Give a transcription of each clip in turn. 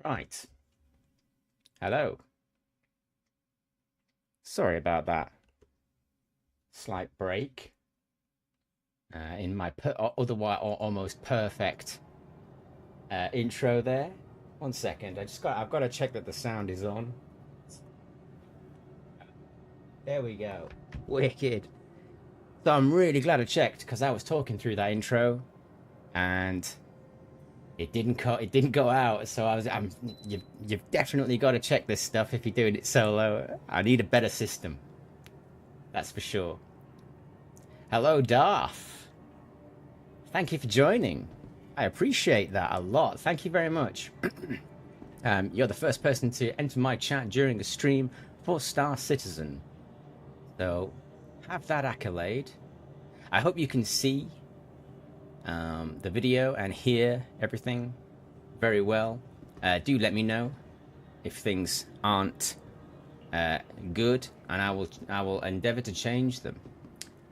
Right. Hello. Sorry about that slight break in my otherwise almost perfect intro there. One second. I've got to check that the sound is on. There we go. Wicked. So I'm really glad I checked because I was talking through that intro and it didn't go out. So you've definitely got to check this stuff if you're doing it solo. I need a better system. That's for sure. Hello, Darth. Thank you for joining. I appreciate that a lot. Thank you very much. You're the first person to enter my chat during a stream for Star Citizen. So, have that accolade. I hope you can see the video and hear everything very well. Do let me know if things aren't good, and I will endeavor to change them.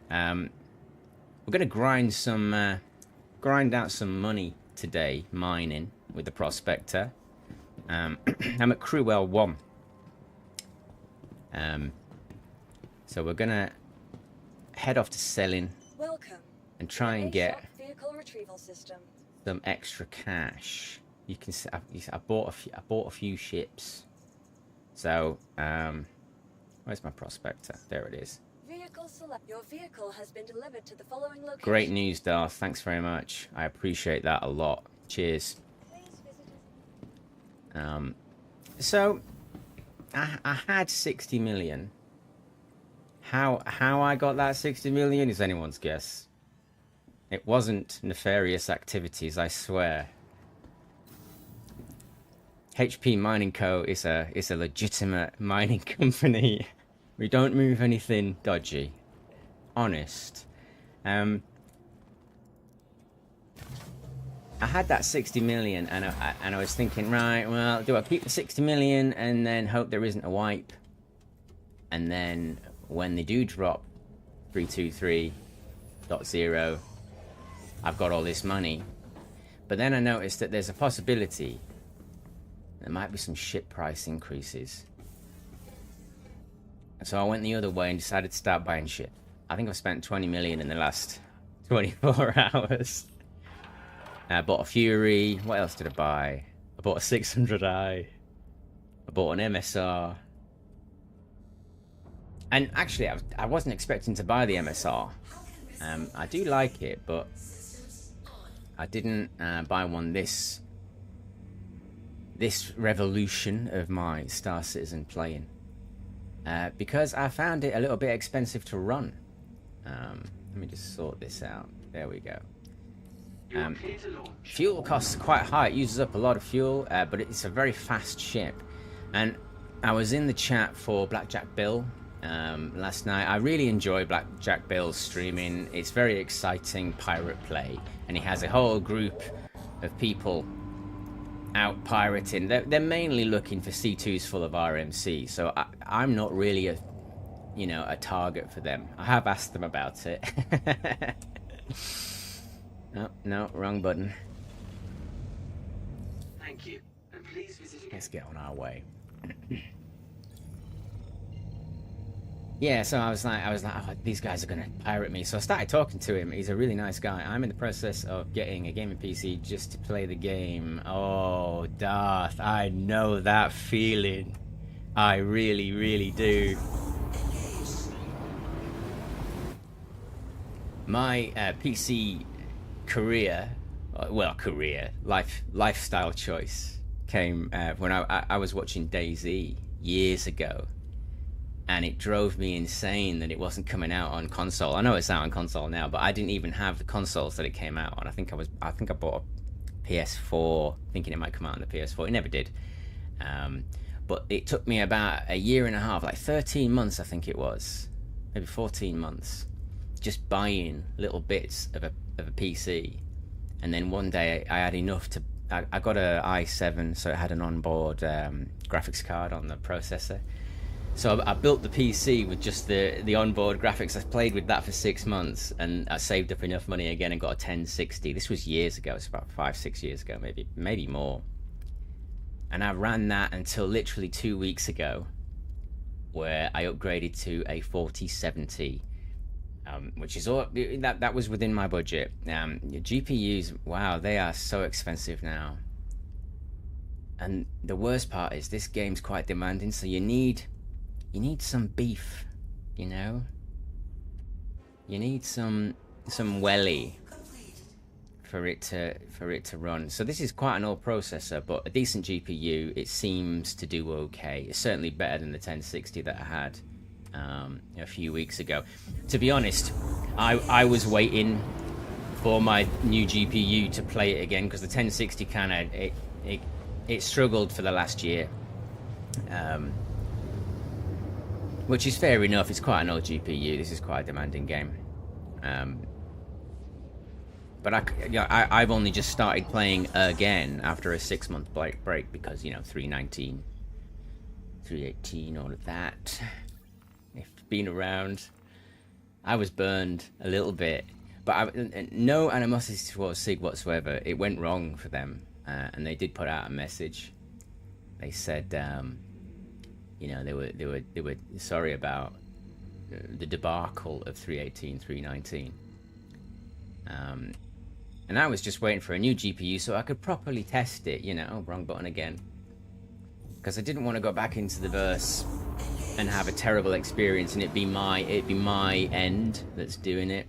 We're gonna grind out some money today, mining with the Prospector. I'm at Cruel 1. So we're gonna head off to selling and try and get some extra cash. You can see I bought a few ships. So where's my Prospector? There it is. Your vehicle has been delivered to the following location. Great news, Darth. Thanks very much. I appreciate that a lot. Cheers. So I had 60 million. How I got that 60 million is anyone's guess. It wasn't nefarious activities, I swear. HP Mining Co. is a legitimate mining company. We don't move anything dodgy. Honest. I had that 60 million and I was thinking, right, well, do I keep the 60 million and then hope there isn't a wipe? And then when they do drop 323.0, I've got all this money. But then I noticed that there's a possibility there might be some ship price increases. So I went the other way and decided to start buying shit. I think I've spent 20 million in the last 24 hours. I bought a Fury. What else did I buy? I bought a 600i. I bought an MSR. And actually, I wasn't expecting to buy the MSR. I do like it, but I didn't buy one this revolution of my Star Citizen playing. Because I found it a little bit expensive to run. Let me just sort this out. There we go. Fuel costs quite high. It uses up a lot of fuel, but it's a very fast ship. And I was in the chat for Blackjack Bill last night. I really enjoy Blackjack Bill's streaming. It's very exciting pirate play, and he has a whole group of people out pirating. They're mainly looking for C2s full of RMC, so I'm not really a target for them. I have asked them about it. No, wrong button. Thank you, and please visit again. Let's get on our way. Yeah, so I was like, oh, these guys are gonna pirate me. So I started talking to him. He's a really nice guy. I'm in the process of getting a gaming PC just to play the game. Oh, Darth, I know that feeling. I really, really do. My PC lifestyle choice came when I was watching DayZ years ago. And it drove me insane that it wasn't coming out on console. I know it's out on console now, but I didn't even have the consoles that it came out on. I think I bought a PS4 thinking it might come out on the PS4. It never did. But it took me about a year and a half, like 13 months I think it was, maybe 14 months, just buying little bits of a PC. And then one day I had enough to, I got a i7, so it had an onboard graphics card on the processor. So I built the PC with just the onboard graphics. I played with that for 6 months, and I saved up enough money again and got a 1060. This was years ago. It's about 5-6 years ago, maybe more. And I ran that until literally 2 weeks ago, where I upgraded to a 4070, which is all that was within my budget. GPUs, wow, they are so expensive now. And the worst part is this game's quite demanding, so you need some beef, you know. You need some welly for it to run. So this is quite an old processor, but a decent GPU. It seems to do okay. It's certainly better than the 1060 that I had a few weeks ago. To be honest, I was waiting for my new GPU to play it again, because the 1060 kind of it struggled for the last year, which is fair enough. It's quite an old GPU. This is quite a demanding game. But I've only just started playing again after a 6-month break because, you know, 319, 318, all of that. It's been around. I was burned a little bit, but no animosity towards SIG whatsoever. It went wrong for them, and they did put out a message. They said, you know, they were sorry about the debacle of 318, 319. And I was just waiting for a new GPU so I could properly test it, you know. Oh, wrong button again. Because I didn't want to go back into the verse and have a terrible experience and it'd be my end that's doing it.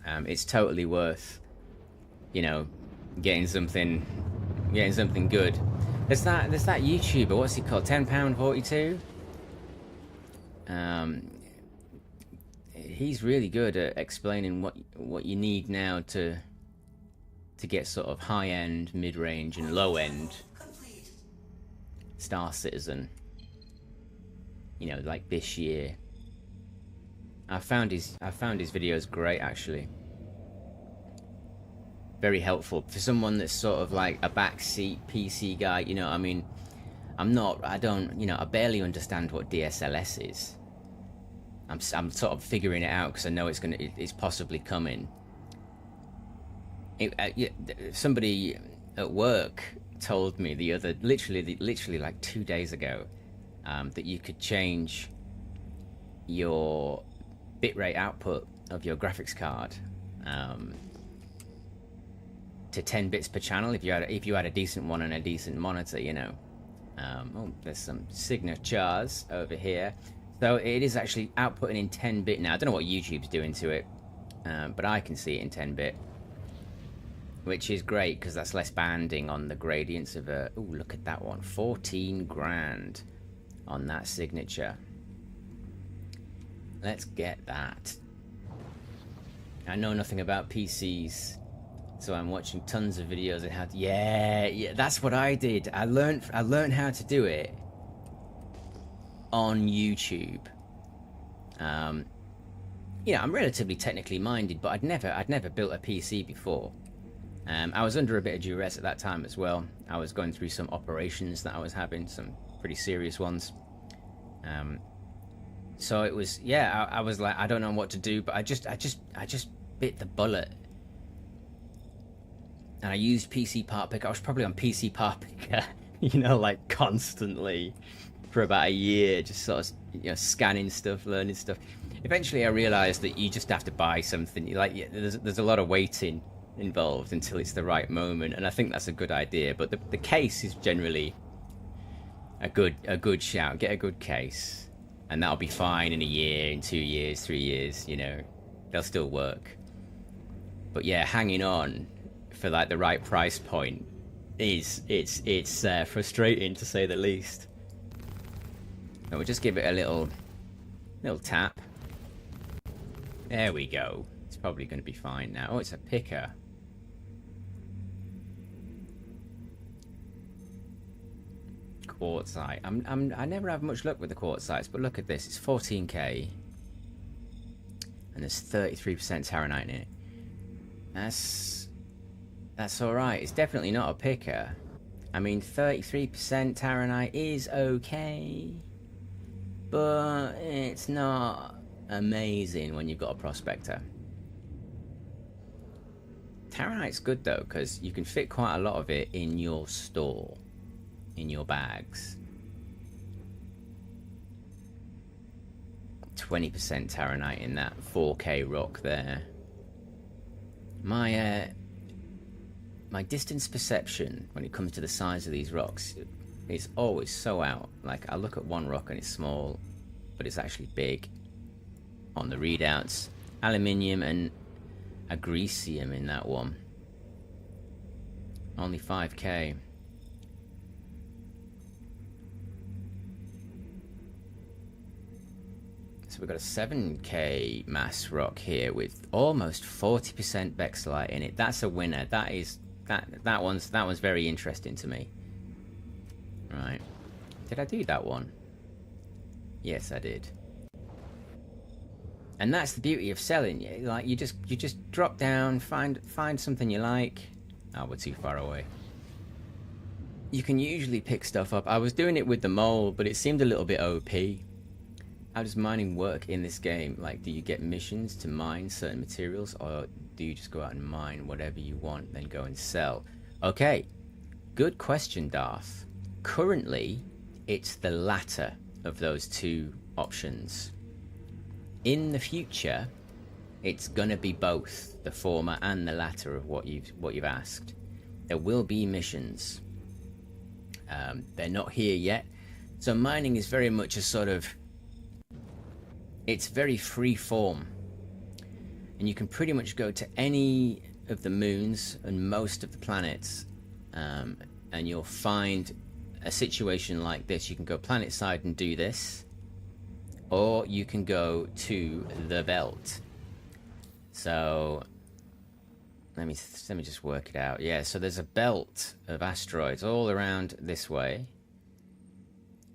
It's totally worth, you know, getting something good. There's that YouTuber, what's he called? £10.42? He's really good at explaining what you need now to get sort of high-end, mid-range, and low-end Star Citizen. You know, like this year. I found his videos great, actually. Very helpful for someone that's sort of like a backseat PC guy. You know, I mean, I barely understand what DSLS is. I'm sort of figuring it out because I know it's possibly coming. Somebody at work told me literally like 2 days ago, that you could change your bitrate output of your graphics card to 10 bits per channel if you had a decent one and a decent monitor, you know. Oh, there's some signatures over here. So it is actually outputting in 10-bit now. I don't know what YouTube's doing to it, but I can see it in 10-bit, which is great because that's less banding on the gradients of a... Oh, look at that one. 14 grand on that signature. Let's get that. I know nothing about PCs, so I'm watching tons of videos on how to... Yeah, that's what I did. I learned how to do it on YouTube. You know, I'm relatively technically minded, but I'd never built a PC before. I was under a bit of duress at that time as well. I was going through some operations that I was having, some pretty serious ones. So it was, yeah, I was like, I don't know what to do, but I just bit the bullet. And I used PC Part Picker. I was probably on PC Part Picker, you know, like constantly for about a year, just sort of, you know, scanning stuff, learning stuff. Eventually I realized that you just have to buy something. Like, there's a lot of waiting involved until it's the right moment, and I think that's a good idea. But the case is generally a good shout. Get a good case, and that'll be fine in a year, in 2 years, 3 years. You know, they'll still work. But yeah, hanging on for like the right price point it's frustrating, to say the least. So we'll just give it a little tap. There we go. It's probably going to be fine now. Oh, it's a picker. Quartzite. I never have much luck with the quartzites, but look at this. It's 14k, and there's 33% Terranite in it. That's all right. It's definitely not a picker. I mean, 33% Terranite is okay, but it's not amazing when you've got a prospector. Terranite's good though, because you can fit quite a lot of it in your store. in your bags. 20% Taranite in that 4K rock there. My distance perception when it comes to the size of these rocks is always so out. Like, I look at one rock and it's small, but it's actually big on the readouts. Aluminium and agricium in that one. Only 5K. So we've got a 7K mass rock here with almost 40% Bexelite in it. That's a winner. That one's very interesting to me. Right. Did I do that one? Yes, I did. And that's the beauty of selling. Like, you just drop down, find something you like. Oh, we're too far away. You can usually pick stuff up. I was doing it with the mole, but it seemed a little bit OP. How does mining work in this game? Like, do you get missions to mine certain materials, or do you just go out and mine whatever you want, then go and sell? Okay, good question, Darth. Currently, it's the latter of those two options. In the future, it's gonna be both the former and the latter of what you've asked. There will be missions. They're not here yet, so mining is very much a sort of, it's very free form, and you can pretty much go to any of the moons and most of the planets, and you'll find a situation like this. You can go planet side and do this, or you can go to the belt. So let me just work it out. Yeah, so there's a belt of asteroids all around this way,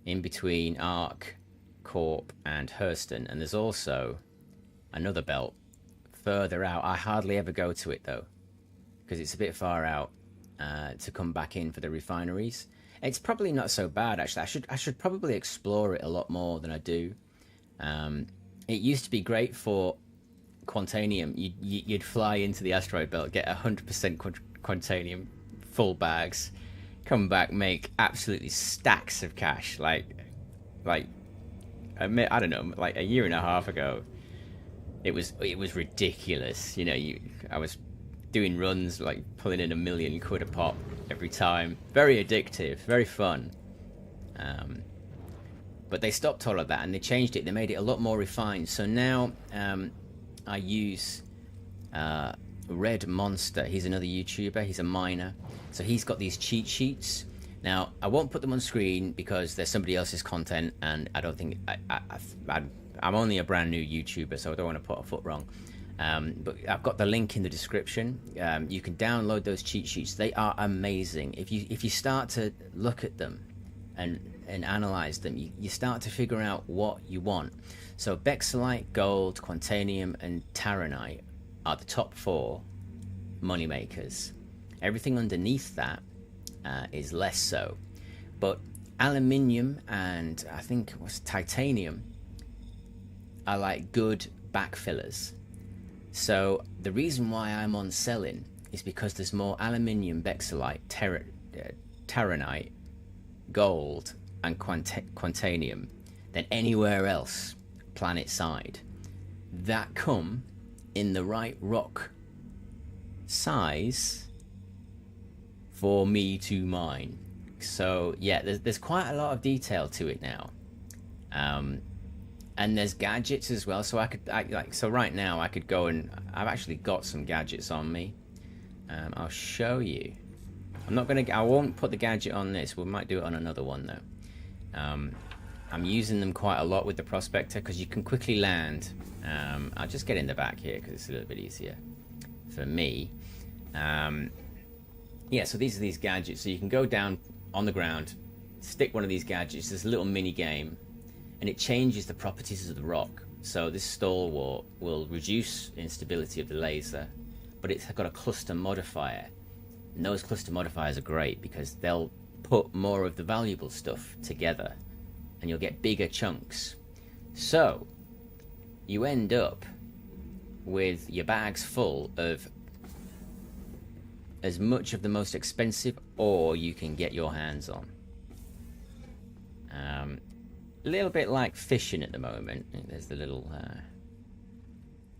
in between Ark, Corp, and Hurston, and there's also another belt further out. I hardly ever go to it though, because it's a bit far out to come back in for the refineries. It's probably not so bad actually. I should probably explore it a lot more than I do. It used to be great for Quantanium. You'd fly into the asteroid belt, get 100% Quantanium, full bags, come back, make absolutely stacks of cash. Like I don't know, like a year and a half ago, it was ridiculous. You know, I was doing runs like pulling in £1 million a pop every time. Very addictive, very fun. But they stopped all of that and they changed it. They made it a lot more refined. So now I use Red Monster. He's another YouTuber. He's a miner. So he's got these cheat sheets. Now, I won't put them on screen because they're somebody else's content, and I don't think I'm only a brand new YouTuber, so I don't want to put a foot wrong. But I've got the link in the description. You can download those cheat sheets. They are amazing. If you start to look at them and analyze them, you start to figure out what you want. So Bexelite, Gold, Quantanium, and Taranite are the top 4 money makers. Everything underneath that is less so, but aluminium and I think it was titanium are like good backfillers. So the reason why I'm on selling is because there's more aluminium, Bexelite, Taranite, gold, and Quantanium than anywhere else planet side that come in the right rock size for me to mine. So yeah, there's quite a lot of detail to it now, and there's gadgets as well. So so right now I could go and I've actually got some gadgets on me. I'll show you. I won't put the gadget on this. We might do it on another one though. I'm using them quite a lot with the Prospector because you can quickly land. I'll just get in the back here because it's a little bit easier for me. Yeah, so these are these gadgets. So you can go down on the ground, stick one of these gadgets. There's a little mini game, and it changes the properties of the rock. So this stalwart will reduce instability of the laser, but it's got a cluster modifier. And those cluster modifiers are great because they'll put more of the valuable stuff together, and you'll get bigger chunks. So you end up with your bags full of as much of the most expensive ore you can get your hands on. A little bit like fishing at the moment. There's the little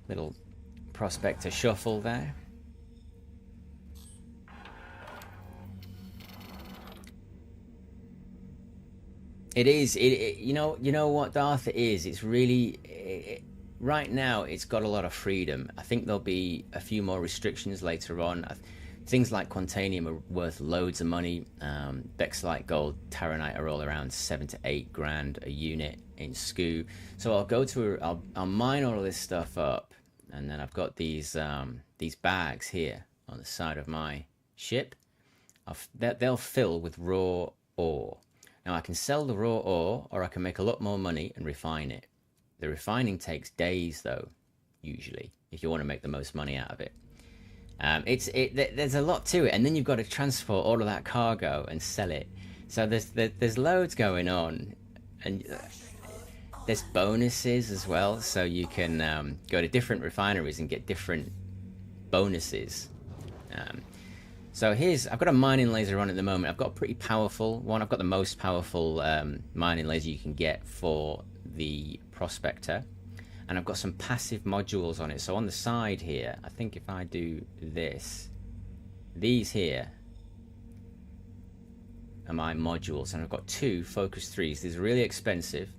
little prospector shuffle there. It is. You know what, Darth, it is. It's really right now. It's got a lot of freedom. I think there'll be a few more restrictions later on. Things like Quantanium are worth loads of money. Bexlite Gold, Taranite are all around 7 to 8 grand a unit in SKU. So I'll go to I'll mine all of this stuff up, and then I've got these bags here on the side of my ship. They'll fill with raw ore. Now I can sell the raw ore, or I can make a lot more money and refine it. The refining takes days, though, usually, if you want to make the most money out of it. There's a lot to it, and then you've got to transport all of that cargo and sell it. So there's loads going on, and there's bonuses as well. So you can go to different refineries and get different bonuses. So I've got a mining laser on at the moment. I've got a pretty powerful one. I've got the most powerful mining laser you can get for the Prospector. And I've got some passive modules on it. So on the side here, I think if I do this, these here are my modules. And I've got 2 Focus 3s. These are really expensive,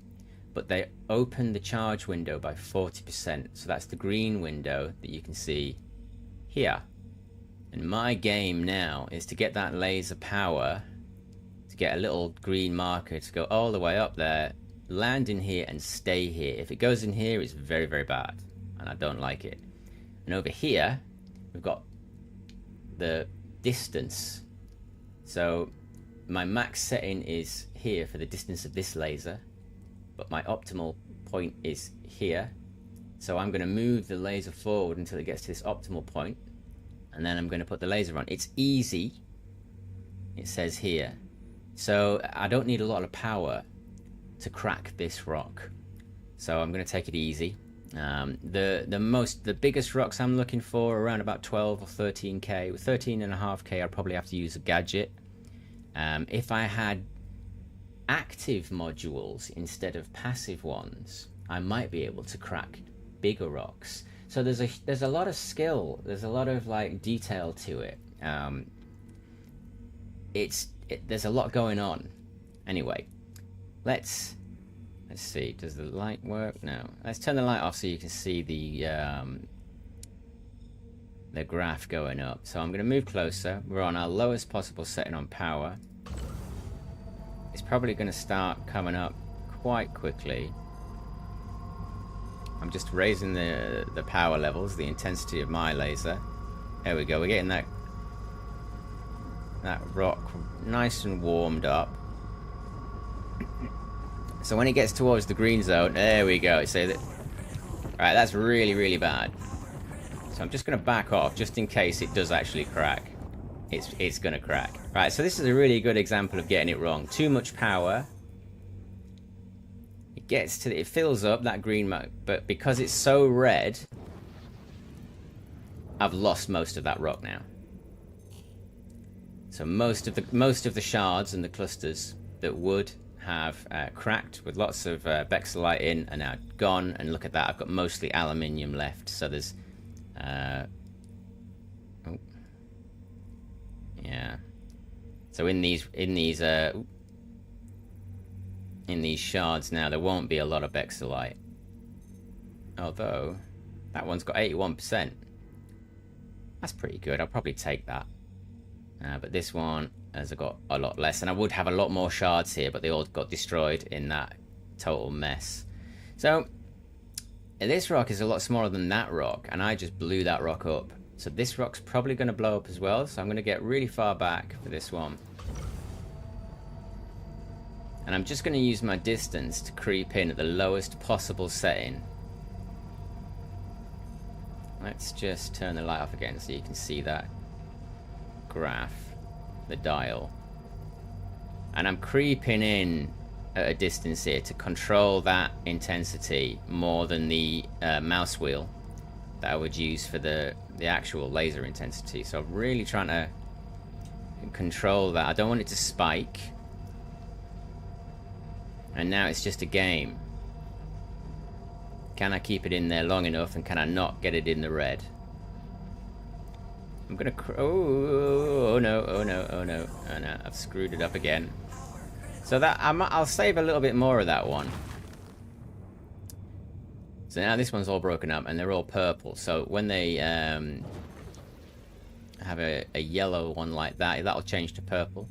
but they open the charge window by 40%. So that's the green window that you can see here. And my game now is to get that laser power, to get a little green marker to go all the way up there, land in here and stay here. If it goes in here, it's very, very bad, and I don't like it. And over here, we've got the distance. So my max setting is here for the distance of this laser, but my optimal point is here. So I'm going to move the laser forward until it gets to this optimal point, and then I'm going to put the laser on. It's easy, it says here, so I don't need a lot of power to crack this rock. So I'm going to take it easy. The biggest rocks I'm looking for are around about 12 or 13k. With 13.5k, I'd probably have to use a gadget. If I had active modules instead of passive ones, I might be able to crack bigger rocks. So there's a lot of skill. There's a lot of like detail to it. There's a lot going on. Anyway, let's see. Does the light work? No. Let's turn the light off so you can see the graph going up. So I'm going to move closer. We're on our lowest possible setting on power. It's probably going to start coming up quite quickly. I'm just raising the power levels, the intensity of my laser. There we go. We're getting that rock nice and warmed up. So when it gets towards the green zone, there we go. So right, that's really, really bad. So I'm just going to back off just in case it does actually crack. It's going to crack. Right, so this is a really good example of getting it wrong. Too much power. It fills up that green mark, but because it's so red, I've lost most of that rock now. So most of the shards and the clusters that would have cracked with lots of Bexlite in are now gone. And look at that, I've got mostly aluminium left. So there's yeah. So in these shards now, there won't be a lot of Bexlite. Although, that one's got 81%. That's pretty good. I'll probably take that. But this one has got a lot less. And I would have a lot more shards here, but they all got destroyed in that total mess. So, this rock is a lot smaller than that rock. And I just blew that rock up. So this rock's probably going to blow up as well. So I'm going to get really far back for this one. And I'm just going to use my distance to creep in at the lowest possible setting. Let's just turn the light off again so you can see that graph, the dial. And I'm creeping in at a distance here to control that intensity more than the mouse wheel that I would use for the actual laser intensity. So I'm really trying to control that. I don't want it to spike. And now it's just a game. Can I keep it in there long enough, and can I not get it in the red? I'm gonna... oh no, oh no, oh no, oh no. I've screwed it up again. So that I'll save a little bit more of that one. So now this one's all broken up, and they're all purple. So when they have a yellow one like that, that'll change to purple.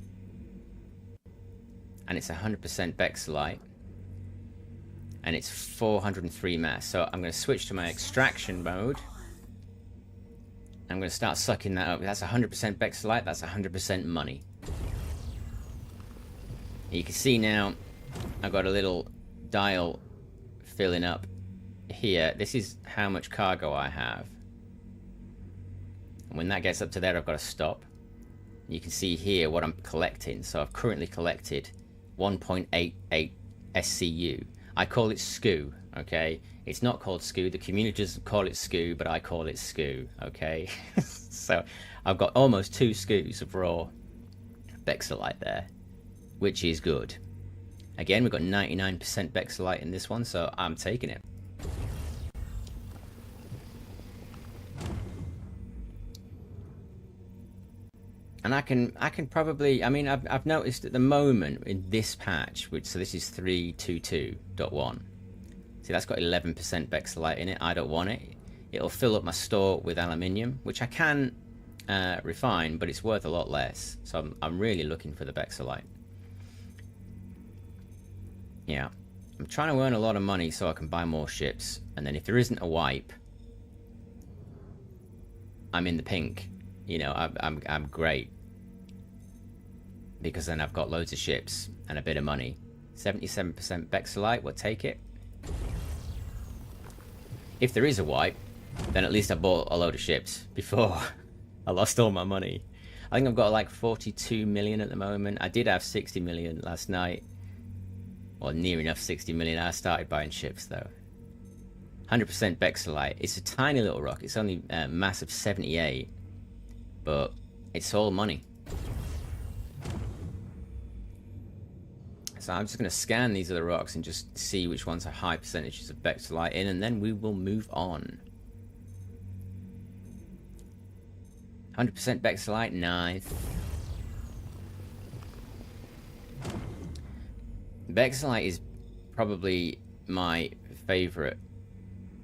And it's 100% Bexalite. And it's 403 mass. So I'm going to switch to my extraction mode. I'm going to start sucking that up. That's 100% Bexalite. That's 100% money. You can see now I've got a little dial filling up here. This is how much cargo I have. And when that gets up to there, I've got to stop. You can see here what I'm collecting. So I've currently collected 1.88 SCU. I call it SCU, okay? It's not called SCU. The community doesn't call it SCU, but I call it SCU, okay? So I've got almost 2 SCUs of raw Bexalite there, which is good. Again, we've got 99% Bexalite in this one, so I'm taking it. And I can probably, I mean, I've noticed at the moment in this patch, which, so this is 3.22.1. See, that's got 11% Bexalite in it. I don't want it. It'll fill up my store with aluminium, which I can refine, but it's worth a lot less. So I'm really looking for the Bexalite. Yeah, I'm trying to earn a lot of money so I can buy more ships. And then if there isn't a wipe, I'm in the pink. You know, I'm great, because then I've got loads of ships and a bit of money. 77% Bexalite, we'll take it. If there is a wipe, then at least I bought a load of ships before I lost all my money. I think I've got like 42 million at the moment. I did have 60 million last night, or near enough 60 million. I started buying ships though. 100% Bexalite. It's a tiny little rock. It's only mass of 78. But it's all money. So I'm just going to scan these other rocks and just see which ones have high percentages of Bexalite in, and then we will move on. 100% Bexalite, nice. Bexalite is probably my favorite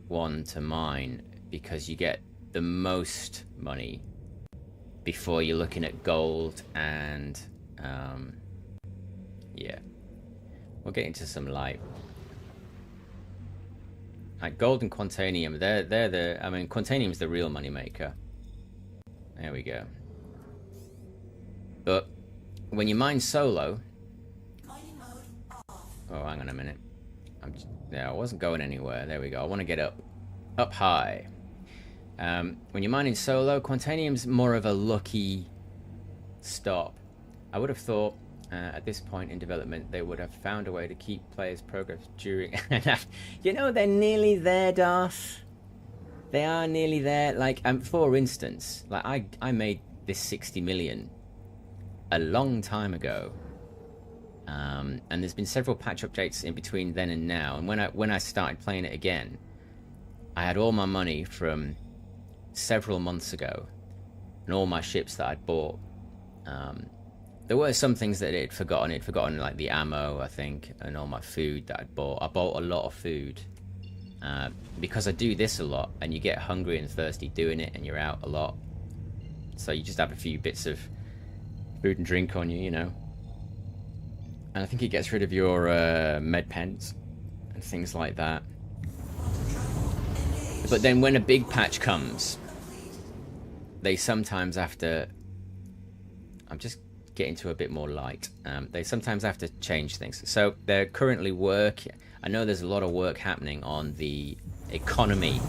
one to mine, because you get the most money before you're looking at gold and yeah, we'll get into some light. Like gold and Quantanium, they're the, I mean, Quantanium's the real money maker. There we go. But when you mine solo, oh, hang on a minute. Yeah, I wasn't going anywhere. There we go. I want to get up high. When you're mining solo, Quantanium's more of a lucky stop. I would have thought at this point in development they would have found a way to keep players' progress during... You know, they're nearly there, Darth. They are nearly there. Like, for instance, like I made this 60 million a long time ago. And there's been several patch updates in between then and now. And when I started playing it again, I had all my money from several months ago, and all my ships that I'd bought. There were some things that it had forgotten. It'd forgotten like the ammo, I think, and all my food that I'd bought. I bought a lot of food because I do this a lot, and you get hungry and thirsty doing it, and you're out a lot. So you just have a few bits of food and drink on you, you know. And I think it gets rid of your med pens and things like that. But then when a big patch comes, they sometimes have to... I'm just getting to a bit more light. They sometimes have to change things. So they're currently I know there's a lot of work happening on the economy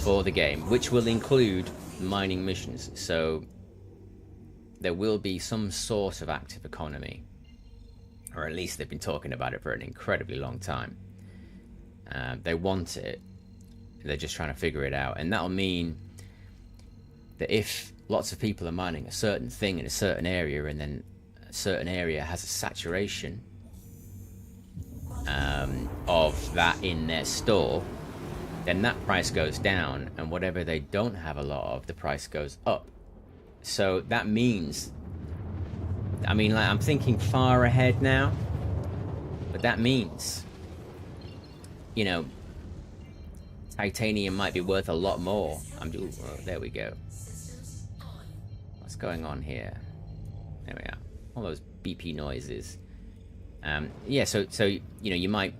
for the game, which will include mining missions. So there will be some sort of active economy. Or at least they've been talking about it for an incredibly long time. They want it. They're just trying to figure it out. And that'll mean that if lots of people are mining a certain thing in a certain area, and then a certain area has a saturation, of that in their store, then that price goes down, and whatever they don't have a lot of, the price goes up. So that means, I mean, like, I'm thinking far ahead now, but that means, you know, titanium might be worth a lot more. Ooh, oh, there we go. What's going on here? There we are. All those BP noises. Yeah, so you know, you might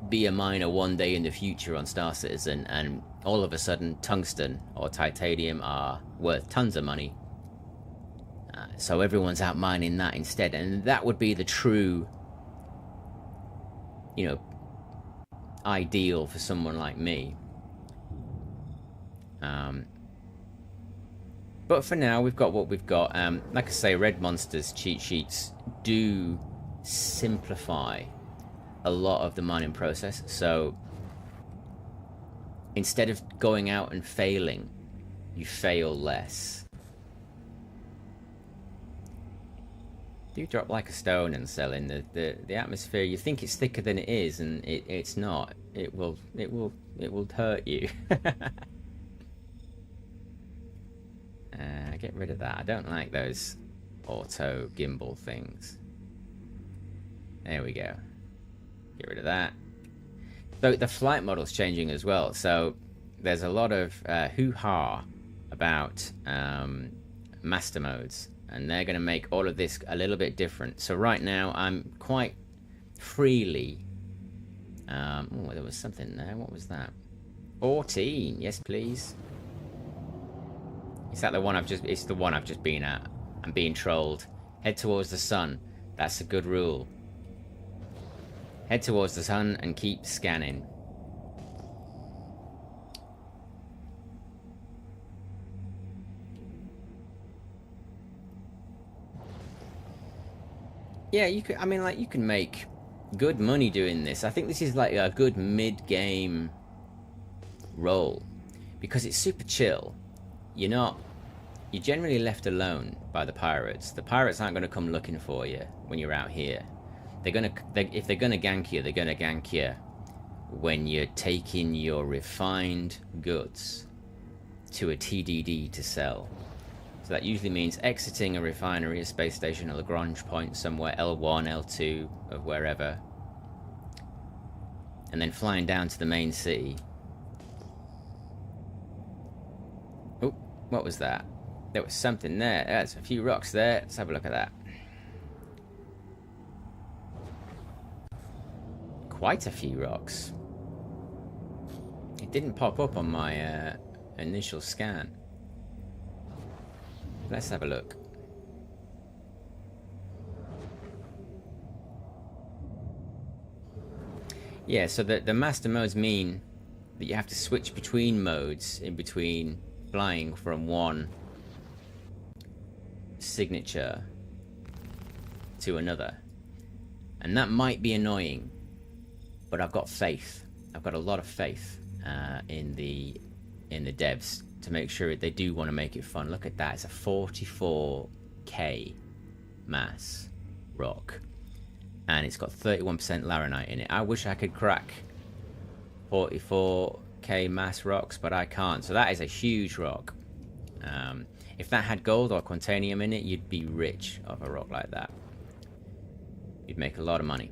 be a miner one day in the future on Star Citizen, and all of a sudden tungsten or titanium are worth tons of money. So everyone's out mining that instead, and that would be the true, you know, ideal for someone like me. But for now, we've got what we've got. Like I say, Red Monster's cheat sheets do simplify a lot of the mining process. So instead of going out and failing, you fail less. Do drop like a stone and sell in the atmosphere. You think it's thicker than it is, and it's not. It will hurt you. Get rid of that. I don't like those auto gimbal things. There we go. Get rid of that. So the flight model's changing as well. So there's a lot of hoo-ha about master modes, and they're going to make all of this a little bit different. So right now I'm quite freely... oh, there was something there. What was that? 14. Yes, please. Is that the one I've just... It's the one I've just been at. I'm being trolled. Head towards the sun. That's a good rule. Head towards the sun and keep scanning. Yeah, you could... I mean, like, you can make good money doing this. I think this is like a good mid-game role, because it's super chill. You're not... You're generally left alone by the pirates. The pirates aren't going to come looking for you when you're out here. If they're gonna gank you, they're gonna gank you when you're taking your refined goods to a TDD to sell. So that usually means exiting a refinery, a space station, a Lagrange point somewhere, L1, L2, of wherever, and then flying down to the main city. Oh, what was that? There was something there. There's a few rocks there. Let's have a look at that. Quite a few rocks. It didn't pop up on my initial scan. Let's have a look. Yeah, so the master modes mean that you have to switch between modes in between flying from one signature to another. And that might be annoying, but I've got faith. I've got a lot of faith in the devs to make sure they do want to make it fun. Look at that. It's a 44k mass rock, and it's got 31% laranite in it. I wish I could crack 44k mass rocks, but I can't. So that is a huge rock. If that had gold or quantanium in it, you'd be rich off a rock like that. You'd make a lot of money.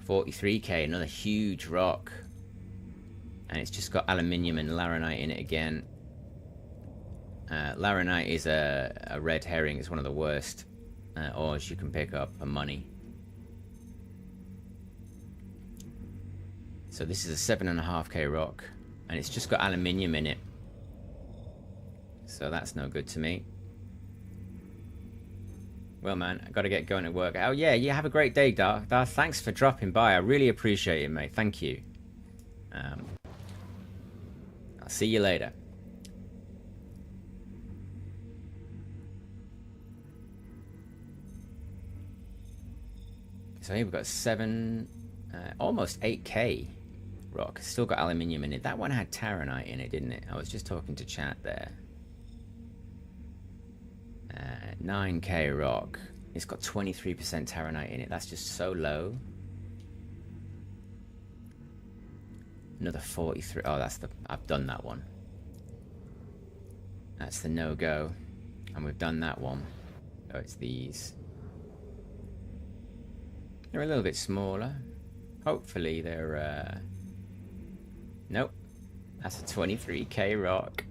$43k, another huge rock, and it's just got aluminium and laranite in it again. Laranite is a red herring. It's one of the worst ores you can pick up for money. So this is a 7.5k rock, and it's just got aluminium in it, so that's no good to me. Well, man, I gotta get going to work. Oh, yeah, you have a great day, Dar. Thanks for dropping by. I really appreciate it, mate. Thank you. I'll see you later. So here we've got almost 8k rock. Still got aluminium in it. That one had taranite in it, didn't it? I was just talking to chat there. 9k rock. It's got 23% terranite in it. That's just so low. Another 43. Oh, that's the... I've done that one. That's the no-go. And we've done that one. Oh, it's these. They're a little bit smaller. Hopefully they're... Nope. That's a 23k rock.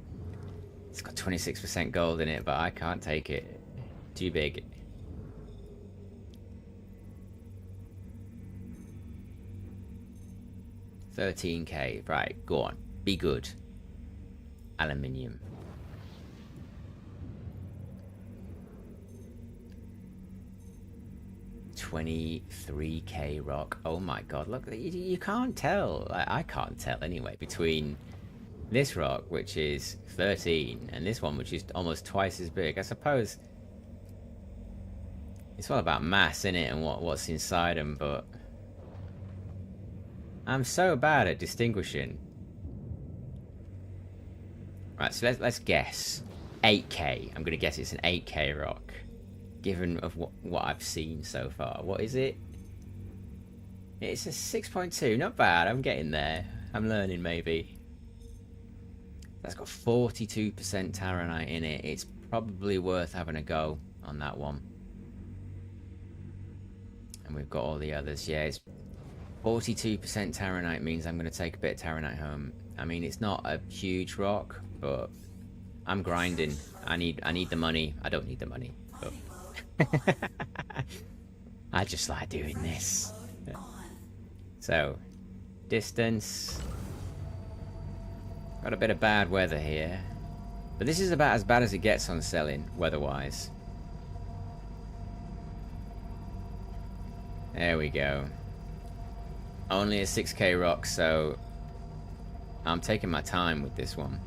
It's got 26% gold in it, but I can't take it. Too big. $13k. Right, go on. Be good. Aluminium. $23k rock. Oh my god, look, you can't tell. I can't tell anyway between this rock, which is 13, and this one, which is almost twice as big. I suppose it's all about mass, isn't it, and what's inside them, but I'm so bad at distinguishing. Right, so let's guess. 8k. I'm gonna guess it's an 8k rock, given of what I've seen so far. What is it? It's a 6.2. Not bad. I'm getting there. I'm learning, maybe. That's got 42% terranite in it. It's probably worth having a go on that one. And we've got all the others. Yeah, it's 42% terranite means I'm going to take a bit of terranite home. I mean, it's not a huge rock, but I'm grinding. I need the money. I don't need the money, but I just like doing this. So, distance. Got a bit of bad weather here, but this is about as bad as it gets on selling weather-wise. There we go. Only a 6k rock, so I'm taking my time with this one.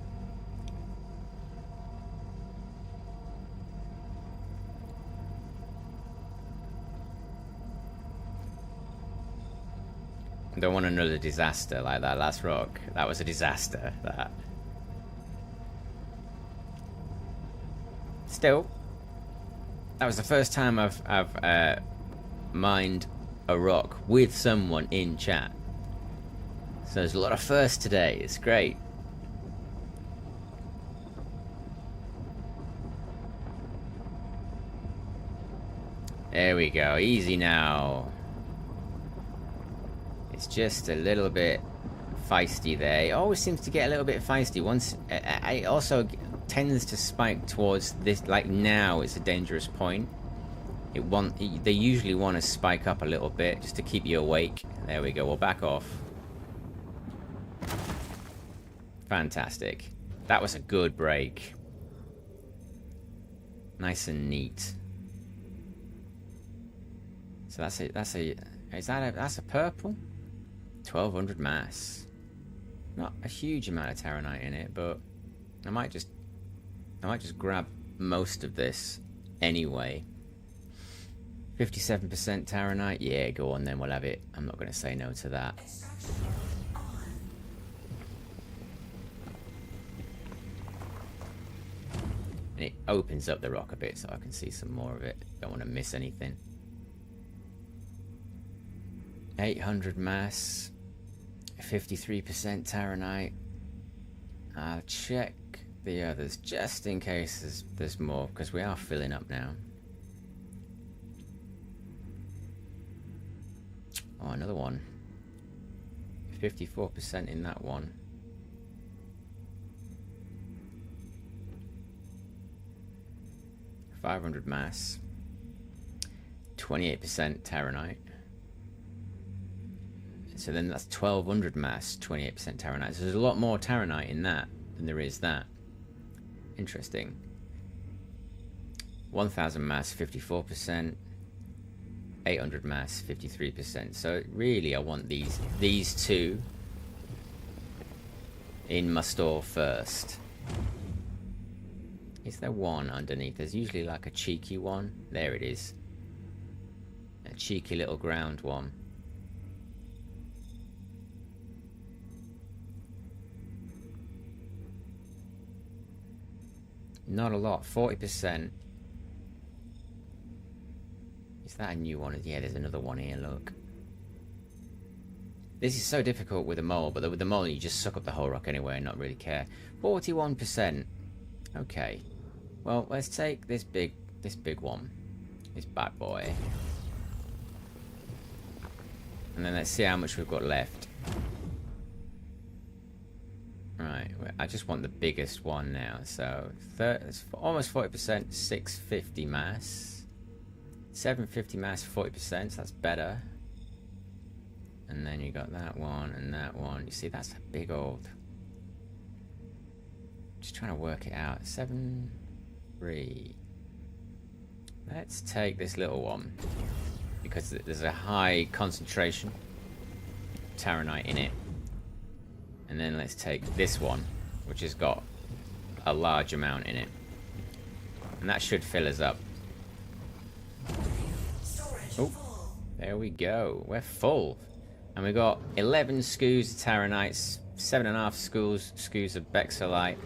I don't want another disaster like that last rock. That was a disaster, that. Still, that was the first time I've mined a rock with someone in chat. So there's a lot of firsts today. It's great. There we go. Easy now. It's just a little bit feisty there. It always seems to get a little bit feisty. Once it also tends to spike towards this. Like now, it's a dangerous point. They usually want to spike up a little bit just to keep you awake. There we go. We'll back off. Fantastic. That was a good break. Nice and neat. So that's a purple? 1200 mass. Not a huge amount of terranite in it, but I might just grab most of this anyway. 57% terranite. Yeah, go on then, we'll have it. I'm not going to say no to that. And it opens up the rock a bit so I can see some more of it. Don't want to miss anything. 800 mass. 53% terranite. I'll check the others just in case there's more, because we are filling up now. Oh, another one. 54% in that one. $500 mass. 28% terranite. So then that's 1200 mass, 28% terranite. So there's a lot more terranite in that than there is that. Interesting. 1000 mass, 54%. 800 mass, 53%. So really I want these two in my store first. Is there one underneath? There's usually like a cheeky one. There it is. A cheeky little ground one. Not a lot. 40%. that a new one? Yeah, there's another one here, look. This is so difficult with a mole, but with the mole you just suck up the whole rock anyway and not really care. 41%. Okay. Well, let's take this big one. This bad boy. And then let's see how much we've got left. Right, I just want the biggest one now. So, it's almost 40%, 650 mass. 750 mass, 40%, so that's better. And then you got that one and that one. You see, that's a big old... Just trying to work it out. 7, 3. Let's take this little one. Because there's a high concentration of Taranite in it. And then let's take this one, which has got a large amount in it. And that should fill us up. Oh, there we go. We're full. And we got 11 scoos of Taranites, 7.5 scoos of Bexolite,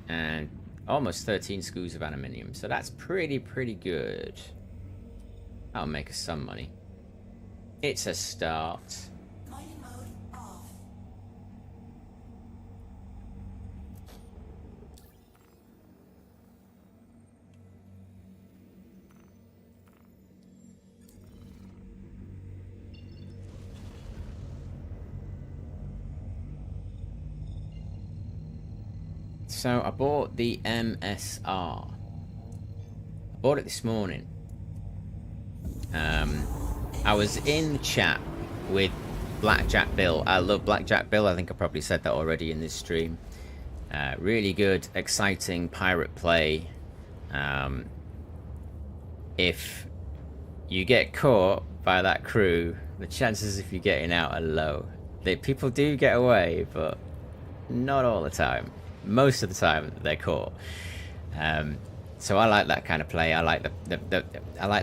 and almost 13 scoos of aluminium. So that's pretty good. That'll make us some money. It's a start. So I bought the MSR. I bought it this morning. I was in the chat with Blackjack Bill. I love Blackjack Bill. I think I probably said that already in this stream. Really good, exciting pirate play. If you get caught by that crew, the chances of you getting out are low. People do get away, but not all the time. Most of the time they're caught. So I like that kind of play. I like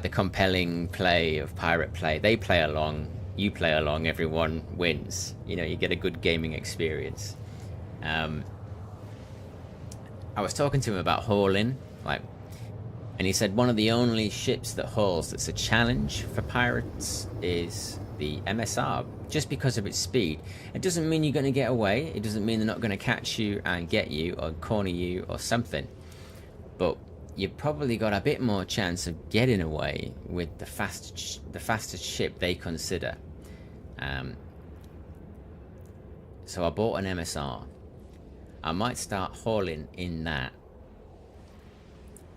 the compelling play of pirate play. They play along, you play along, everyone wins. You know, you get a good gaming experience. I was talking to him about hauling, and he said one of the only ships that hauls that's a challenge for pirates is the MSR, just because of its speed. It doesn't mean you're going to get away. It doesn't mean they're not going to catch you and get you or corner you or something. But you've probably got a bit more chance of getting away with the fastest ship they consider. So I bought an MSR. I might start hauling in that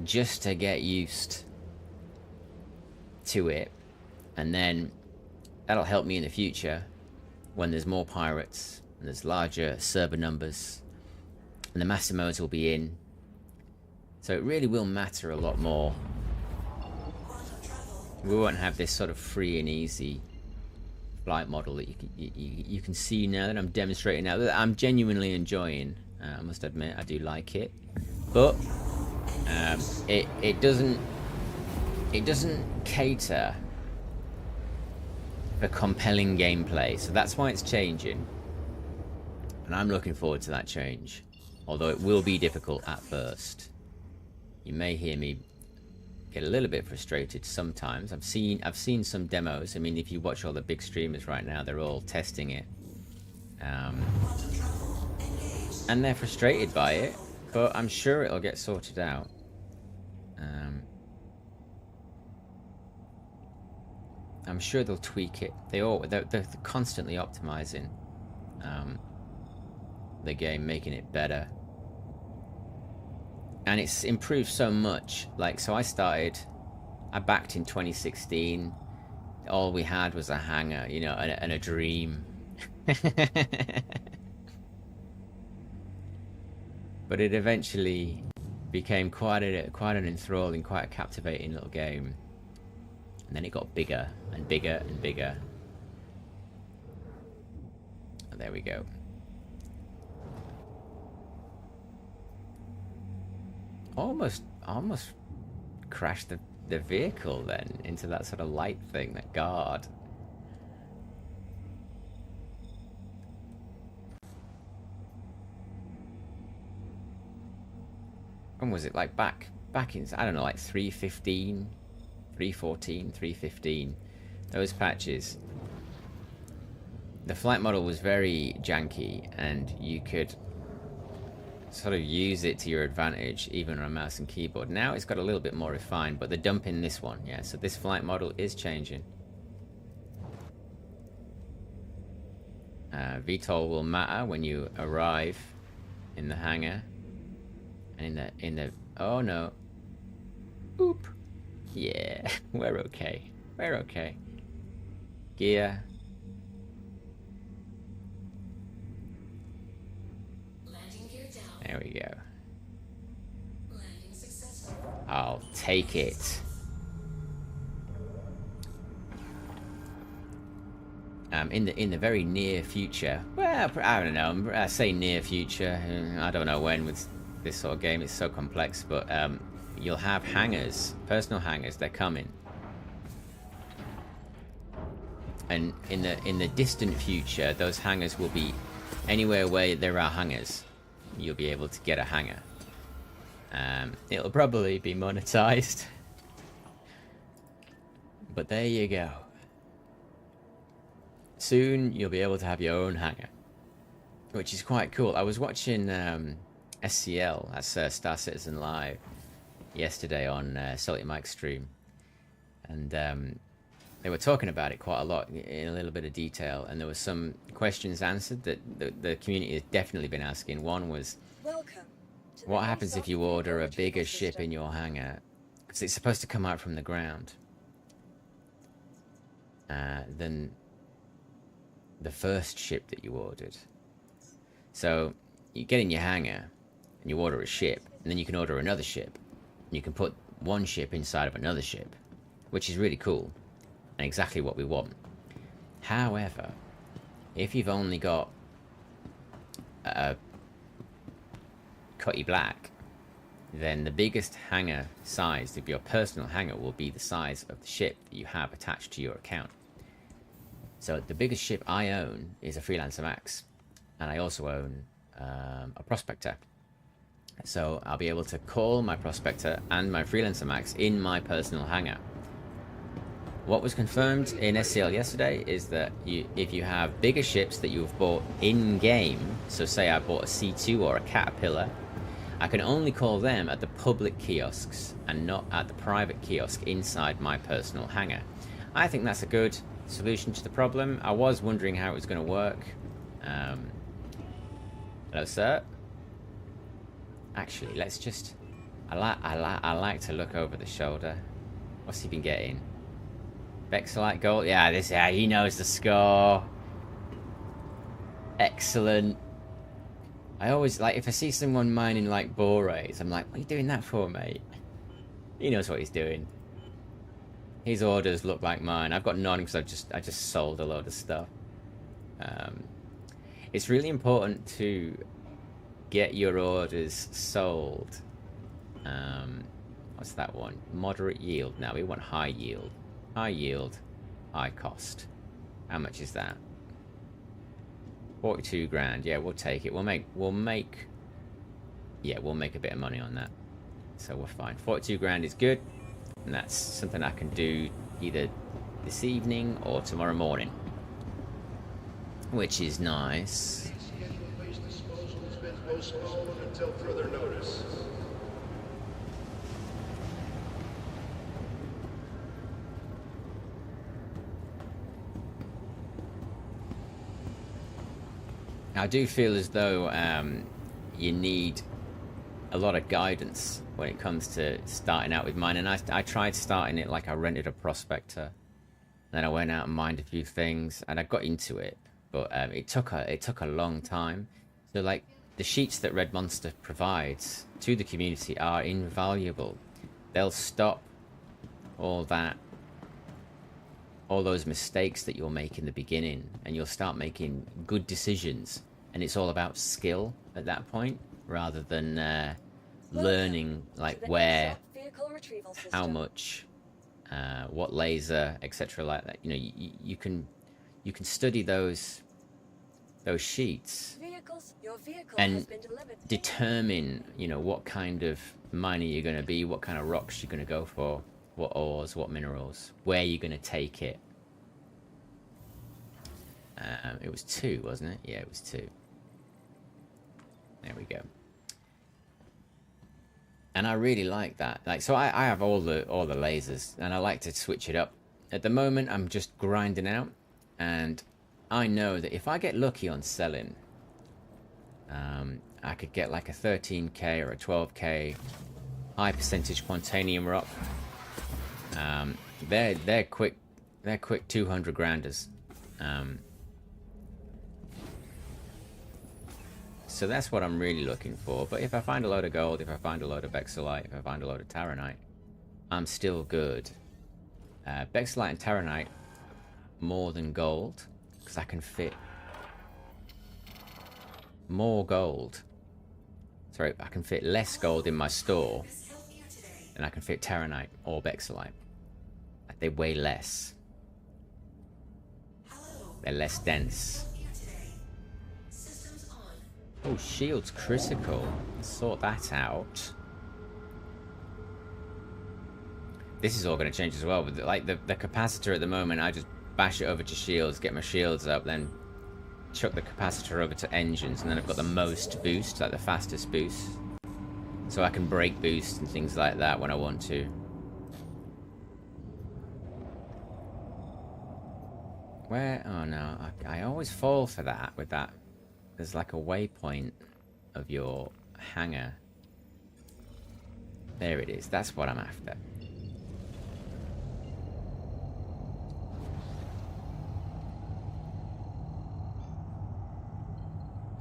just to get used to it, and then that'll help me in the future when there's more pirates and there's larger server numbers and the master modes will be in. So it really will matter a lot more. We won't have this sort of free and easy flight model that you can see now that I'm demonstrating now, that I'm genuinely enjoying. I must admit, I do like it, but it doesn't cater for compelling gameplay. So that's why it's changing, and I'm looking forward to that change. Although it will be difficult at first. You may hear me get a little bit frustrated sometimes. I've seen some demos. I mean, if you watch all the big streamers right now, they're all testing it. And they're frustrated by it, but I'm sure it'll get sorted out. I'm sure they'll tweak it. They're constantly optimizing the game, making it better. And it's improved so much. So I backed in 2016. All we had was a hangar, you know, and a dream. But it eventually became quite an enthralling, quite a captivating little game. And then it got bigger and bigger and bigger. And there we go. Almost crashed the vehicle then into that sort of light thing, that guard. When was it? Back in, I don't know, 3:15 314, 315. Those patches. The flight model was very janky, and you could sort of use it to your advantage even on a mouse and keyboard. Now it's got a little bit more refined, but they're dumping this one. Yeah, so this flight model is changing. VTOL will matter when you arrive in the hangar. And in the oh no. Oop. Yeah, we're okay. We're okay. Gear. There we go. I'll take it. In the very near future, well, I don't know. I say near future. I don't know when with this sort of game. It's so complex, but you'll have hangars, personal hangars. They're coming, and in the distant future, those hangars will be anywhere where there are hangars. You'll be able to get a hangar. It'll probably be monetized, but there you go. Soon you'll be able to have your own hangar, which is quite cool. I was watching SCL, that's Star Citizen Live, yesterday on Salty Mike's stream, and they were talking about it quite a lot in a little bit of detail, and there were some questions answered that the community has definitely been asking. One was, what happens if you order a bigger ship in your hangar? Because it's supposed to come out from the ground. Than the first ship that you ordered. So you get in your hangar and you order a ship, and then you can order another ship, and you can put one ship inside of another ship, which is really cool and exactly what we want. However, if you've only got a Cutty Black, then the biggest hangar size of your personal hangar will be the size of the ship that you have attached to your account. So the biggest ship I own is a Freelancer Max, and I also own a Prospector. So I'll be able to call my Prospector and my Freelancer Max in my personal hangar. What was confirmed in SCL yesterday is that if you have bigger ships that you've bought in-game, so say I bought a C2 or a Caterpillar, I can only call them at the public kiosks and not at the private kiosk inside my personal hangar. I think that's a good solution to the problem. I was wondering how it was going to work. Hello, sir. Actually, let's just... I like to look over the shoulder. What's he been getting? Vexelite gold? Yeah, he knows the score. Excellent. I always, like, if I see someone mining, like, borates, I'm like, what are you doing that for, mate? He knows what he's doing. His orders look like mine. I've got none because I just sold a load of stuff. It's really important to get your orders sold. What's that one? Moderate yield. Now we want high yield. High yield, high cost. How much is that? 42 grand. Yeah, we'll take it. We'll make a bit of money on that. So we're fine. 42 grand is good. And that's something I can do either this evening or tomorrow morning, which is nice. Waste disposal has been postponed until further notice. I do feel as though you need a lot of guidance when it comes to starting out with mine, and I tried starting it like I rented a Prospector, then I went out and mined a few things, and I got into it, but it took a long time. So like the sheets that Red Monster provides to the community are invaluable. They'll stop all those mistakes that you'll make in the beginning, and you'll start making good decisions, and it's all about skill at that point rather than learning like where, how much, what laser, etc. like that. You know, you can study those sheets and determine, you know, what kind of miner you're going to be, what kind of rocks you're going to go for. what ores, what minerals, where you're going to take it. It was 2, wasn't it? Yeah, it was 2. There we go. And I really like that. Like, so I have all the lasers, and I like to switch it up. At the moment, I'm just grinding out, and I know that if I get lucky on selling, I could get like a 13k or a 12k high percentage quantanium rock. They're quick 200 granders. So that's what I'm really looking for. But if I find a load of gold, if I find a load of Bexolite, if I find a load of Taranite, I'm still good. Bexolite and Taranite more than gold, because I can fit more gold. Sorry, I can fit less gold in my store than I can fit Taranite or Bexolite. They weigh less. They're less dense. Oh, shield's critical. Let's sort that out. This is all going to change as well. But like the capacitor at the moment, I just bash it over to shields, get my shields up, then chuck the capacitor over to engines, and then I've got the most boost, like the fastest boost. So I can break boost and things like that when I want to. Where? Oh no, I always fall for that with that. There's like a waypoint of your hangar. There it is. That's what I'm after.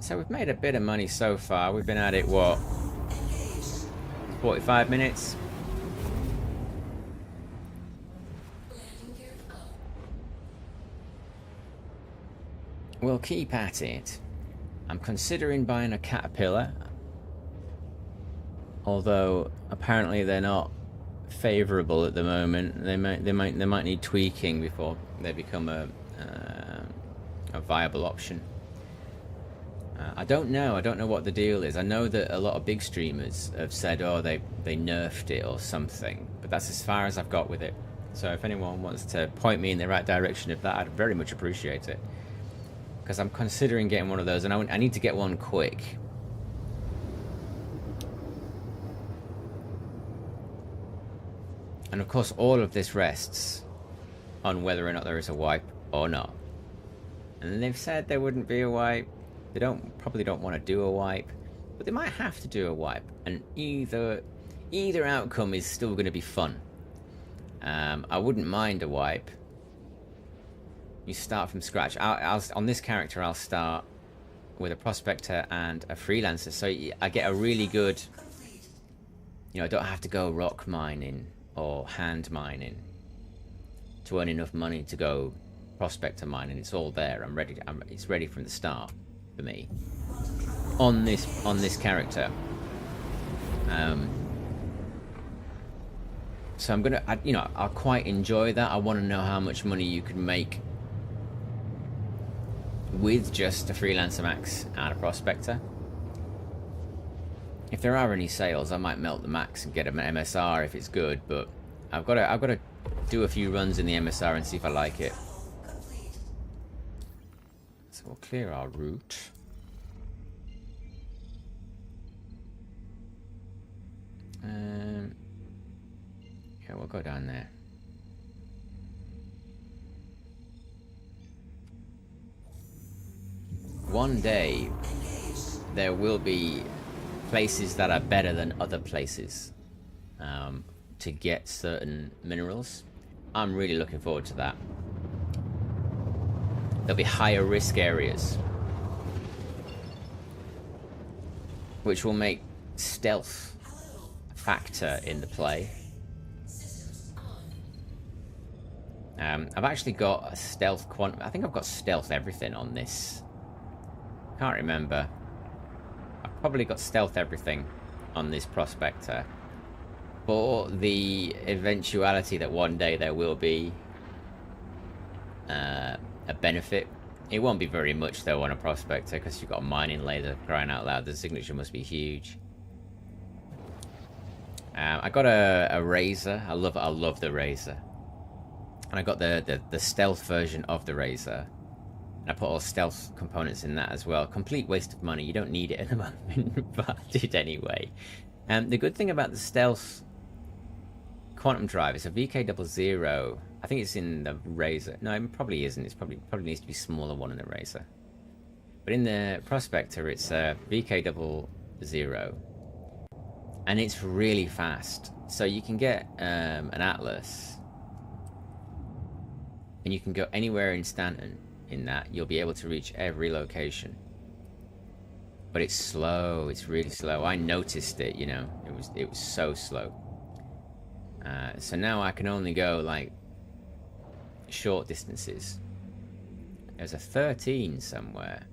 So we've made a bit of money so far. We've been at it, what? 45 minutes? We'll keep at it. I'm considering buying a caterpillar, although apparently they're not favourable at the moment. They might need tweaking before they become a viable option. I don't know what the deal is. I know that a lot of big streamers have said, oh, they nerfed it or something, but that's as far as I've got with it. So if anyone wants to point me in the right direction of that, I'd very much appreciate it. Because I'm considering getting one of those, and I need to get one quick. And of course, all of this rests on whether or not there is a wipe or not. And they've said there wouldn't be a wipe. They probably don't want to do a wipe, but they might have to do a wipe. And either outcome is still going to be fun. I wouldn't mind a wipe. You start from scratch. On this character, I'll start with a prospector and a freelancer, so I get a really good. I don't have to go rock mining or hand mining to earn enough money to go prospector mining. It's all there. I'm ready. It's ready from the start for me. On this character. So I'm gonna. I'll quite enjoy that. I want to know how much money you can make with just a freelancer max and a prospector. If there are any sales, I might melt the max and get an MSR if it's good, but I've got to do a few runs in the MSR and see if I like it. So we'll clear our route. Yeah, we'll go down there. One day, there will be places that are better than other places to get certain minerals. I'm really looking forward to that. There'll be higher risk areas, which will make stealth a factor in the play. I've actually got a stealth I think I've got stealth everything on this. Can't remember. I've probably got stealth everything on this prospector, for the eventuality that one day there will be a benefit. It won't be very much though on a prospector, because you've got a mining laser, crying out loud. The signature must be huge. I got a razor. I love the razor. And I got the stealth version of the razor. And I put all stealth components in that as well. Complete waste of money. You don't need it at the moment, but I did anyway. The good thing about the stealth quantum drive is a VK00. I think it's in the razor. No, it probably isn't. It's probably needs to be a smaller one in the razor. But in the prospector, it's a VK00. And it's really fast. So you can get an Atlas. And you can go anywhere in Stanton in that. You'll be able to reach every location. But it's slow. It's really slow. I noticed it, you know. It was so slow. So now I can only go, like, short distances. There's a 13 somewhere.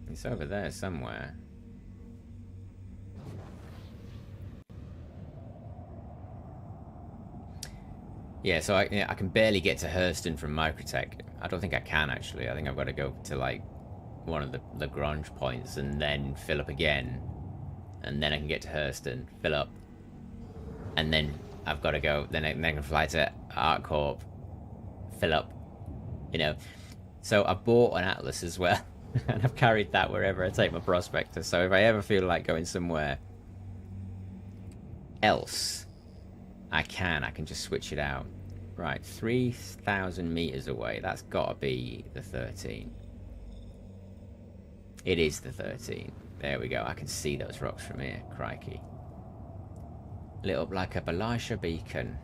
It's over there somewhere. Yeah, so I can barely get to Hurston from Microtech. I don't think I can, actually. I think I've got to go to, like, one of the Lagrange points and then fill up again. And then I can get to Hurston, fill up. And then I've got to go, then I can fly to ArcCorp, fill up, you know. So I bought an Atlas as well. And I've carried that wherever I take my prospector. So if I ever feel like going somewhere else, I can just switch it out. Right, 3,000 meters away. That's got to be the 13. It is the 13. There we go. I can see those rocks from here. Crikey. Lit up like a Belisha beacon.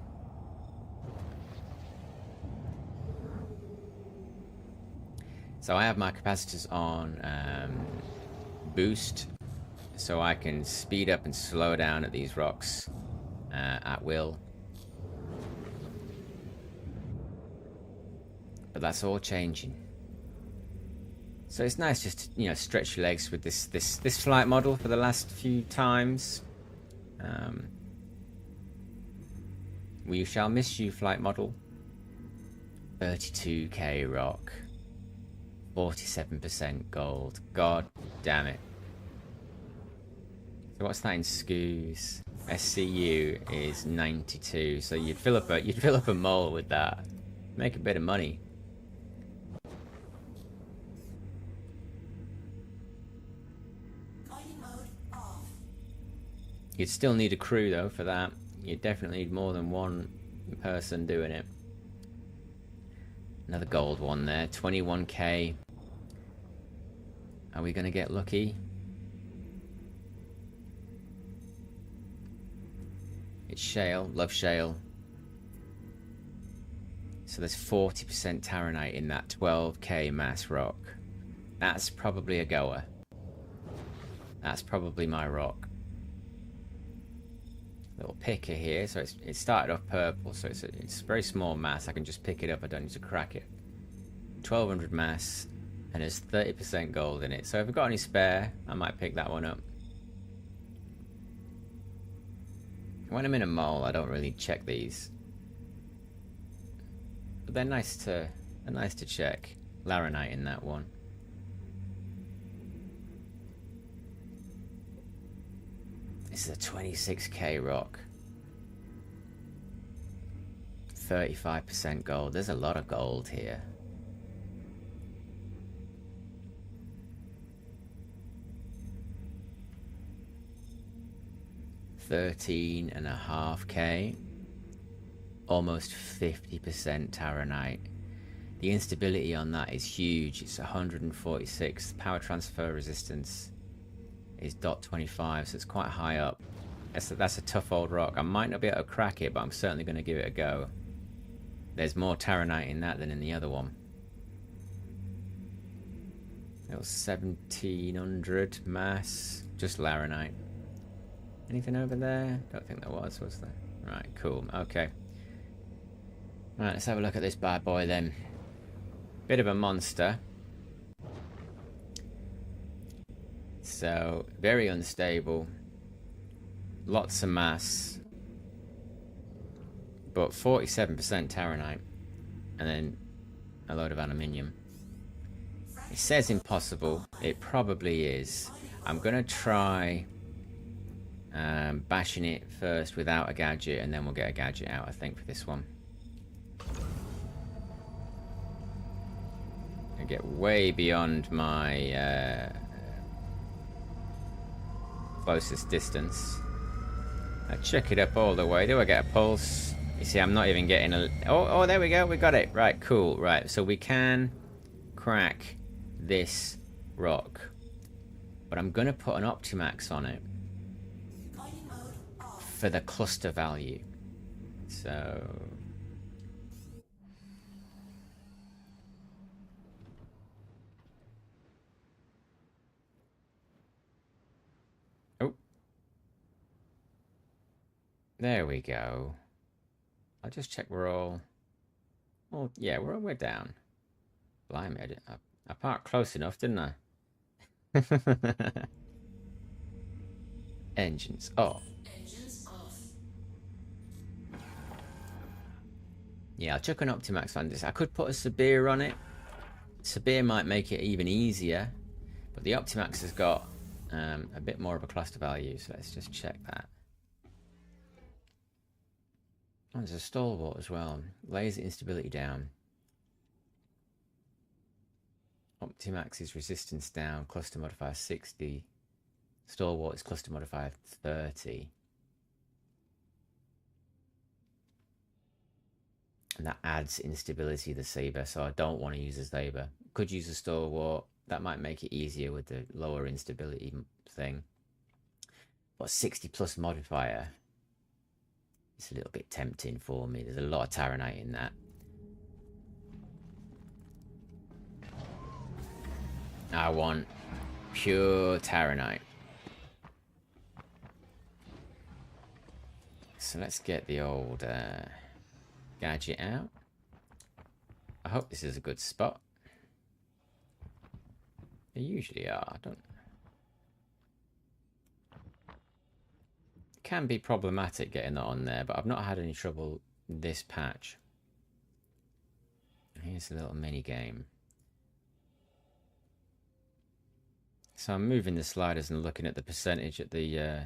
So I have my capacitors on boost, so I can speed up and slow down at these rocks at will. But that's all changing. So it's nice just to, you know, stretch your legs with this flight model for the last few times. We shall miss you, flight model. 32k rock. 47% gold. God damn it. So what's that in SKUs? SCU is 92. So you'd fill up a mole with that. Make a bit of money. You'd still need a crew though for that. You'd definitely need more than one person doing it. Another gold one there. 21k. Are we going to get lucky? It's shale. Love shale. So there's 40% taranite in that 12k mass rock. That's probably a goer. That's probably my rock. Little picker here. So it started off purple. So it's a very small mass. I can just pick it up. I don't need to crack it. 1200 mass. And there's 30% gold in it. So if I've got any spare, I might pick that one up. When I'm in a mole, I don't really check these. But they're nice to check. Laranite in that one. This is a 26k rock. 35% gold. There's a lot of gold here. 13.5k, almost 50% taranite. The instability on that is huge. It's 146. Power transfer resistance is .25, so it's quite high up. That's a tough old rock. I might not be able to crack it, but I'm certainly going to give it a go. There's more taranite in that than in the other one. It was 1700 mass, just laranite. Anything over there? Don't think there was there? Right, cool. Okay. Right, let's have a look at this bad boy then. Bit of a monster. So, very unstable. Lots of mass. But 47% taranite. And then a load of aluminium. It says impossible. It probably is. I'm gonna try bashing it first without a gadget, and then we'll get a gadget out, I think, for this one. I get way beyond my closest distance. I chuck it up all the way. Do I get a pulse? You see, I'm not even getting a... Oh, there we go. We got it. Right, cool. Right, so we can crack this rock. But I'm going to put an Optimax on it for the cluster value. So... Oh. There we go. I'll just check we're all... Oh, yeah, we're down. Blimey, I parked close enough, didn't I? Engines off. Yeah, I'll chuck an Optimax on this. I could put a Sabir on it. Sabir might make it even easier. But the Optimax has got a bit more of a cluster value. So let's just check that. Oh, there's a stalwart as well. Laser instability down. Optimax's resistance down. Cluster modifier 60. Stalwart is cluster modifier 30. And that adds instability to the Saber, so I don't want to use a Saber. Could use a Stalwart. That might make it easier with the lower instability thing. But 60 plus modifier. It's a little bit tempting for me. There's a lot of Taranite in that. I want pure Taranite. So let's get the old gadget out. I hope this is a good spot. They usually are. I don't... Can be problematic getting that on there, but I've not had any trouble this patch. Here's a little mini game. So I'm moving the sliders and looking at the percentage at the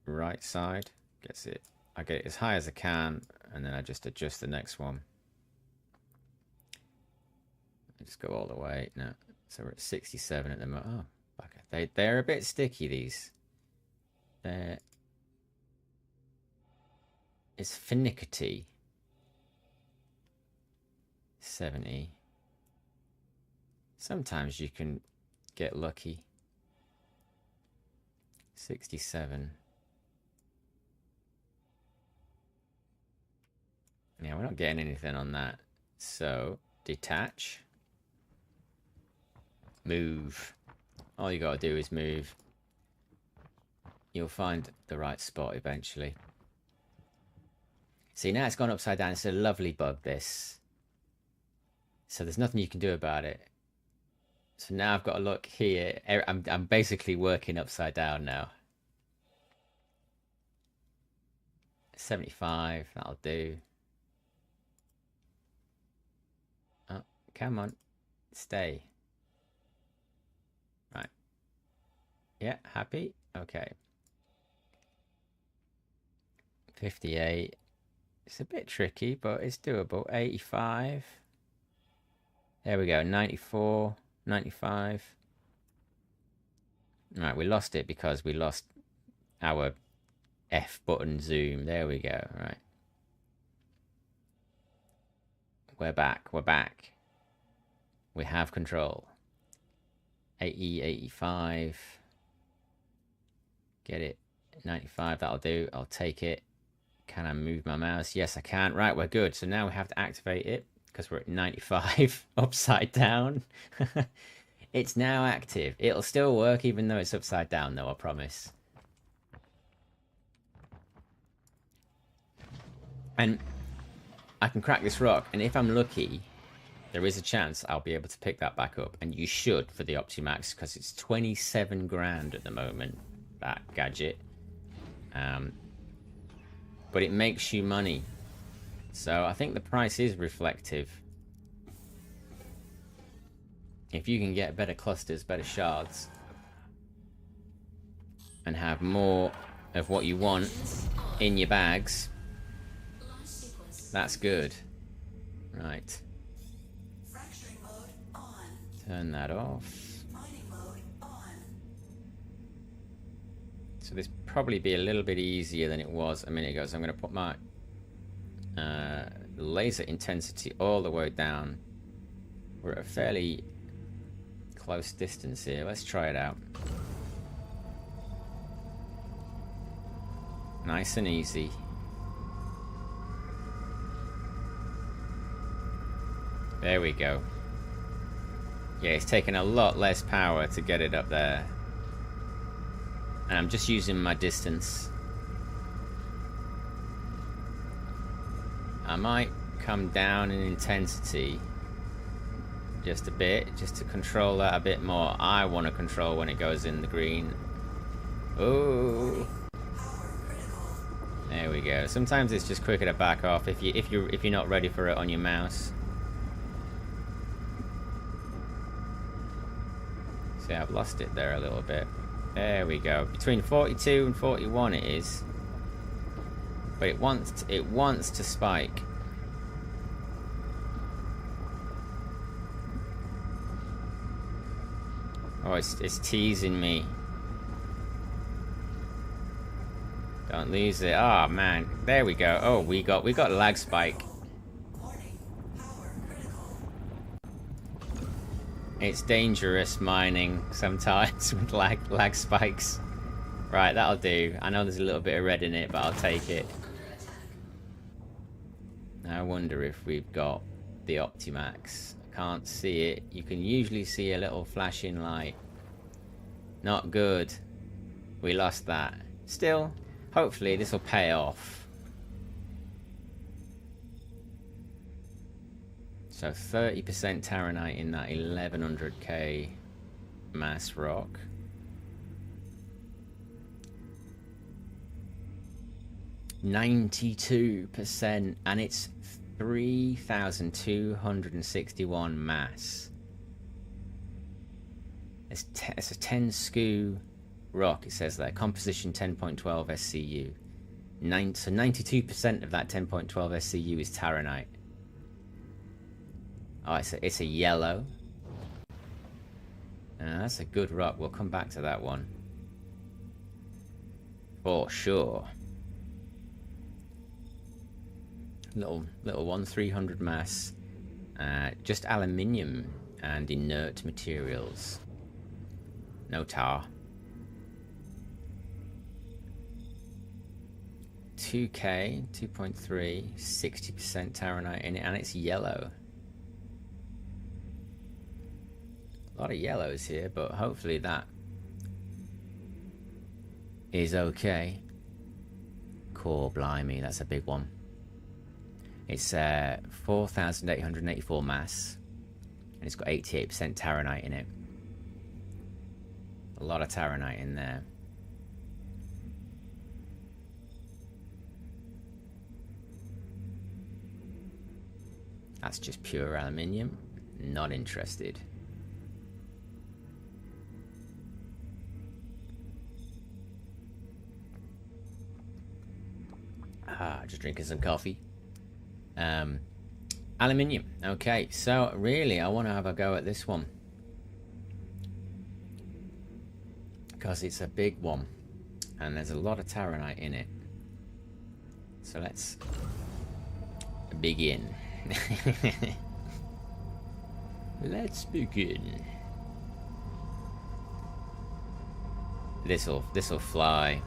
right side. Gets it. I get it as high as I can, and then I just adjust the next one. I just go all the way. No, so we're at 67 at the moment. Oh, okay. They're a bit sticky, these. It's finicky. 70. Sometimes you can get lucky. 67. Yeah, we're not getting anything on that. So, detach. Move. All you gotta do is move. You'll find the right spot eventually. See, now it's gone upside down. It's a lovely bug, this. So there's nothing you can do about it. So now I've got to look here. I'm basically working upside down now. 75, that'll do. Oh, come on. Stay. Right. Yeah, happy? Okay. 58. It's a bit tricky, but it's doable. 85. There we go. 94. 95. Right, we lost it because we lost our F button zoom. There we go. Right. We're back. We're back. We have control. 80, 85. Get it. 95, that'll do. I'll take it. Can I move my mouse? Yes, I can. Right, we're good. So now we have to activate it because we're at 95 upside down. It's now active. It'll still work even though it's upside down, though, I promise. And I can crack this rock, and if I'm lucky, there is a chance I'll be able to pick that back up. And you should for the Optimax, because it's 27 grand at the moment, that gadget. But it makes you money. So I think the price is reflective. If you can get better clusters, better shards, and have more of what you want in your bags, that's good. Right. Turn that off. So this probably be a little bit easier than it was a minute ago. So I'm going to put my laser intensity all the way down. We're at a fairly close distance here. Let's try it out. Nice and easy. There we go. Yeah, it's taking a lot less power to get it up there. And I'm just using my distance. I might come down in intensity just a bit, just to control that a bit more. I want to control when it goes in the green. Oh, there we go. Sometimes it's just quicker to back off if you're not ready for it on your mouse. See, I've lost it there a little bit. There we go. Between 42 and 41 it is. But it wants to spike. Oh, it's teasing me. Don't lose it. Oh man, there we go. Oh, we got lag spike. It's dangerous mining sometimes with lag spikes. Right, that'll do. I know there's a little bit of red in it, but I'll take it. I wonder if we've got the Optimax. I can't see it. You can usually see a little flashing light. Not good. We lost that. Still, hopefully this will pay off. So 30% Taranite in that 1100k mass rock. %, and it's 3,261 mass. It's a 10 SKU rock, it says there. Composition 10.12 SCU. So 92% of that 10.12 SCU is Taranite. Oh, it's a yellow. That's a good rock. We'll come back to that one. For sure. Little 1/300 mass. Just aluminium and inert materials. No tar. 2K, 2.3, 60% Taranite in it, and it's yellow. A lot of yellows here, but hopefully that is okay. Core, blimey, that's a big one. It's 4,884 mass, and it's got 88% Taranite in it. A lot of Taranite in there. That's just pure aluminium. Not interested. Just drinking some coffee. Aluminium. Okay, so really I want to have a go at this one, because it's a big one and there's a lot of Taranite in it. So let's begin. Let's begin. This'll fly.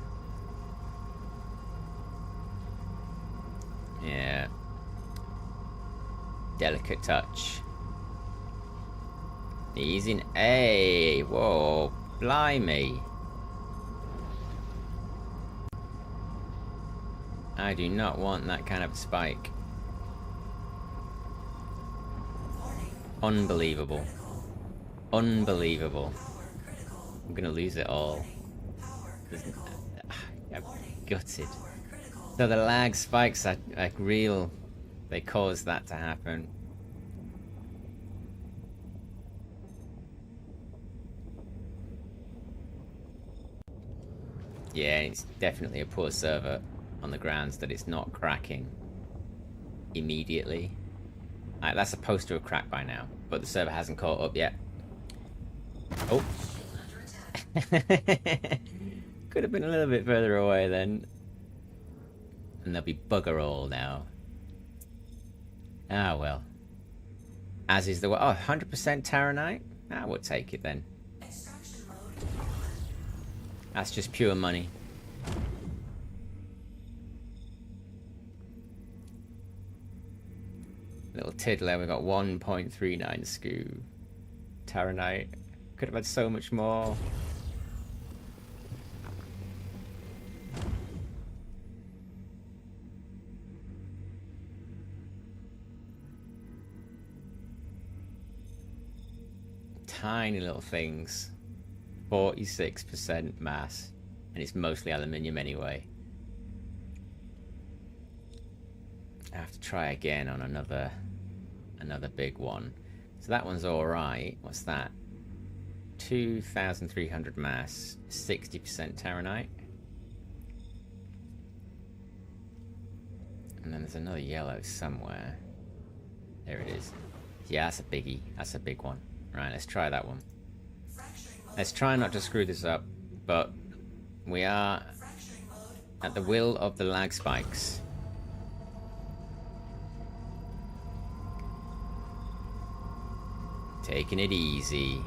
Yeah. Delicate touch. Easy. Hey, whoa, blimey. I do not want that kind of spike. Unbelievable. Unbelievable. I'm gonna lose it all. I'm gutted. So the lag spikes are real. They cause that to happen. Yeah, it's definitely a poor server on the grounds that it's not cracking immediately. That's supposed to have cracked by now, but the server hasn't caught up yet. Oh. Could have been a little bit further away then. And there'll be bugger all now. Ah, well. As is the way. Oh, 100% Terranite? I would take it then. That's just pure money. Little tiddler, we got 1.39 SKU. Terranite. Could have had so much more. Tiny little things. 46% mass. And it's mostly aluminium anyway. I have to try again on another big one. So that one's alright. What's that? 2,300 mass, 60% Terranite. And then there's another yellow somewhere. There it is. Yeah, that's a biggie. That's a big one. Right, let's try that one. Let's try not to screw this up, but we are at the will of the lag spikes. Taking it easy.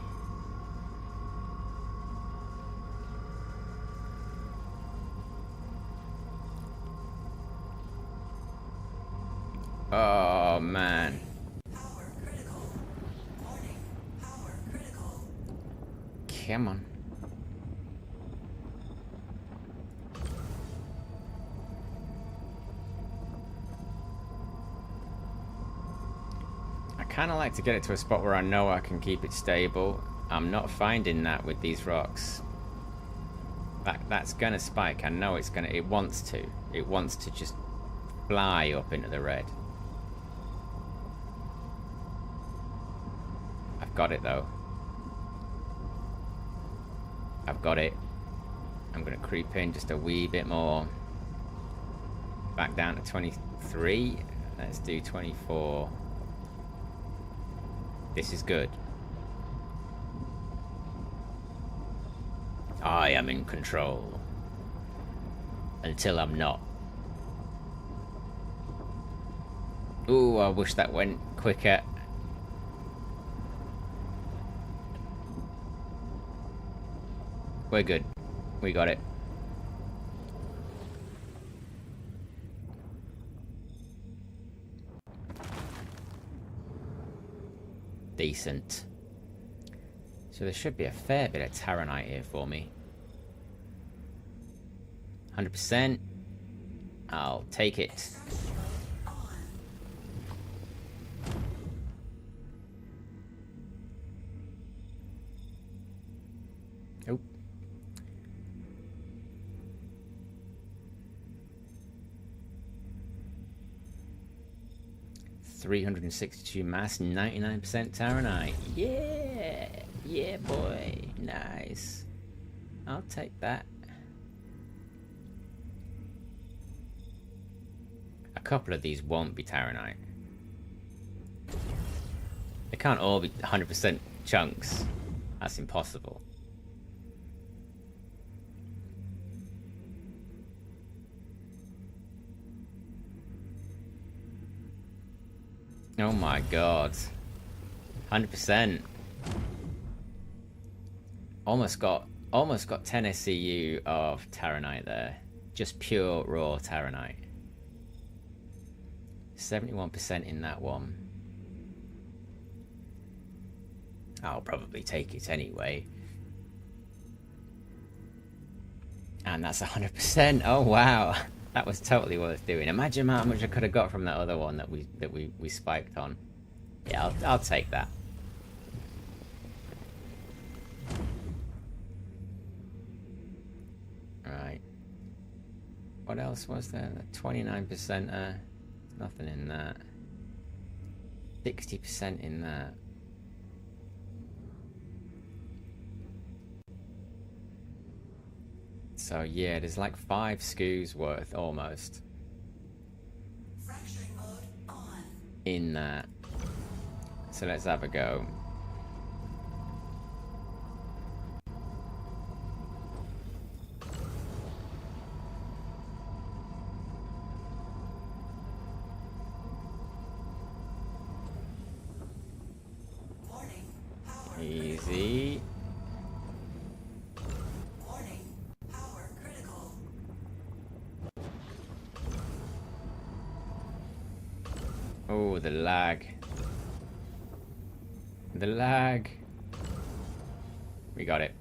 Oh man. Come on. I kind of like to get it to a spot where I know I can keep it stable. I'm not finding that with these rocks. That's gonna spike. I know it's gonna. It wants to. It wants to just fly up into the red. I've got it though. I've got it. I'm gonna creep in just a wee bit more. Back down to 23. Let's do 24. This is good. I am in control. Until I'm not. Ooh, I wish that went quicker. We're good. We got it. Decent. So there should be a fair bit of Terranite here for me. 100%. I'll take it. Oh. $362 mass, 99% Terranite. Yeah! Yeah, boy. Nice. I'll take that. A couple of these won't be Terranite. They can't all be 100% chunks. That's impossible. Oh my god. 100%. Almost got 10 SCU of Terranite there. Just pure raw Terranite. 71% in that one. I'll probably take it anyway. And that's 100%. Oh wow. That was totally worth doing. Imagine how much I could have got from that other one that we spiked on. Yeah, I'll take that. Right. What else was there? 29%. Nothing in that. 60% in that. So yeah, there's like 5 SKUs worth almost Fracturing mode on. in that. So let's have a go. Warning. Power. Easy. Warning. Power critical. Oh, the lag. The lag. We got it.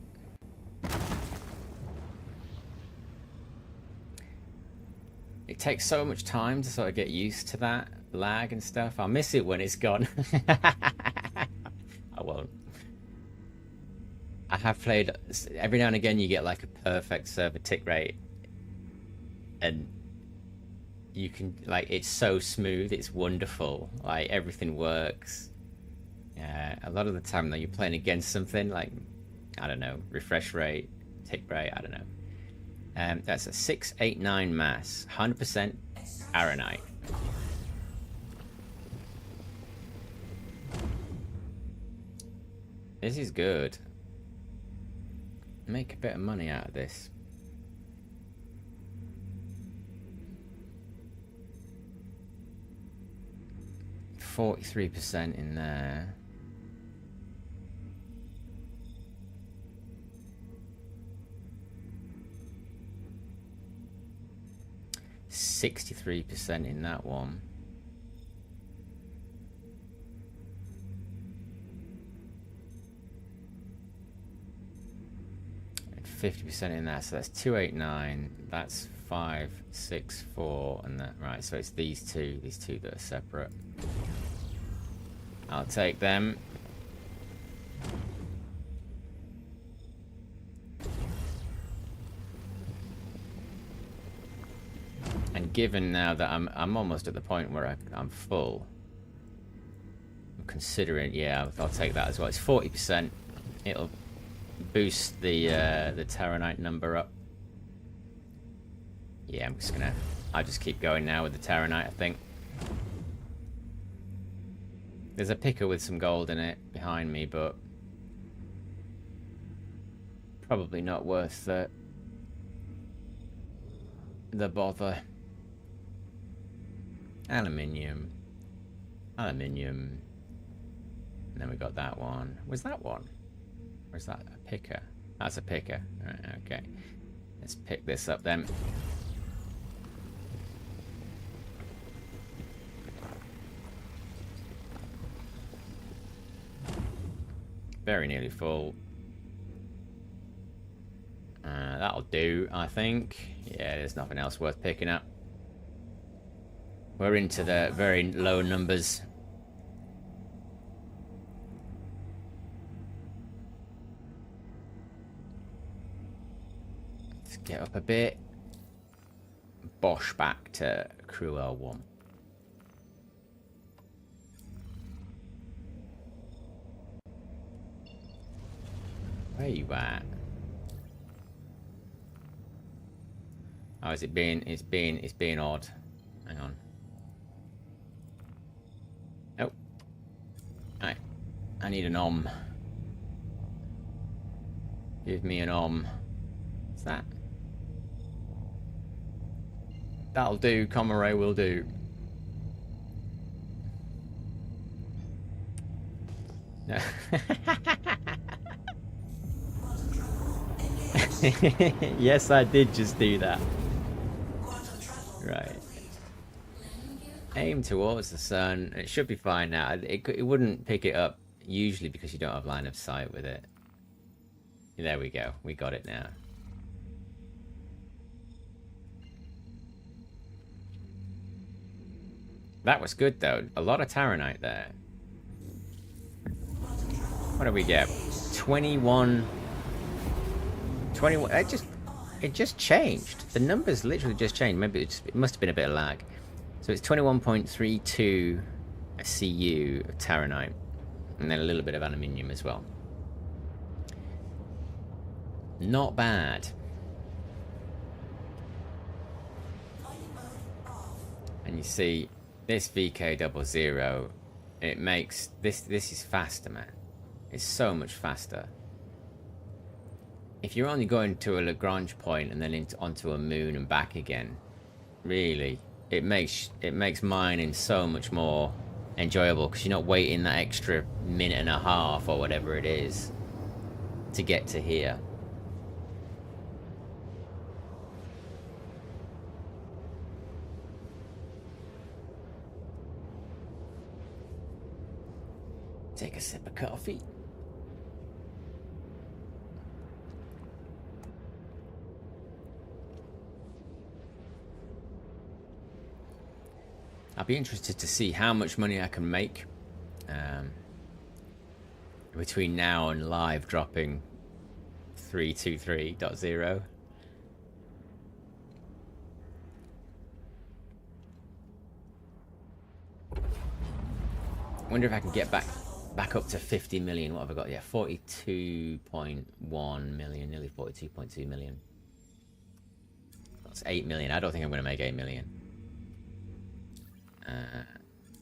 It takes so much time to sort of get used to that lag and stuff. I'll miss it when it's gone. I won't. I have played every now and again. You get like a perfect server tick rate, and you can like it's so smooth. It's wonderful. Like everything works. Yeah, a lot of the time though, you're playing against something like I don't know, refresh rate, tick rate. I don't know. That's a 689 mass, 100% Aronite. This is good. Make a bit of money out of this. %43 in there. %63 in that one. And 50% in that, so that's 289. That's 564, and that right. So it's these two that are separate. I'll take them. And given now that I'm almost at the point where I'm full, I'm considering, yeah, I'll take that as well. It's 40%. It'll boost the Terranite number up. Yeah, I'll just keep going now with the Terranite, I think. There's a picker with some gold in it behind me, but probably not worth the bother. Aluminium. Aluminium. And then we got that one. Was that one? Or is that a picker? That's a picker. Right, okay. Let's pick this up then. Very nearly full. That'll do, I think. Yeah, there's nothing else worth picking up. We're into the very low numbers. Let's get up a bit. Bosh back to Cruel 1. Where you at? Oh, is it being? It's being odd. Hang on. Oh. Right. I need an om. Give me an om. What's that? That'll do. Comaray will do. No. Yes, I did just do that. Right. Aim towards the sun. It should be fine now. It wouldn't pick it up usually because you don't have line of sight with it. There we go. We got it now. That was good though. A lot of Terranite there. What do we get? 21. It just changed. The numbers literally just changed. Maybe it must have been a bit of lag. So it's 21.32 CU of Terranite, and then a little bit of aluminium as well. Not bad. And you see, this VK00, it makes this is faster, man. It's so much faster. If you're only going to a Lagrange point and then onto a moon and back again, really, it makes mining so much more enjoyable because you're not waiting that extra minute and a half or whatever it is to get to here. Take a sip of coffee. I'll be interested to see how much money I can make between now and live dropping 323.0. I wonder if I can get back up to 50 million. What have I got? Yeah, 42.1 million, nearly 42.2 million. That's 8 million. I don't think I'm going to make 8 million.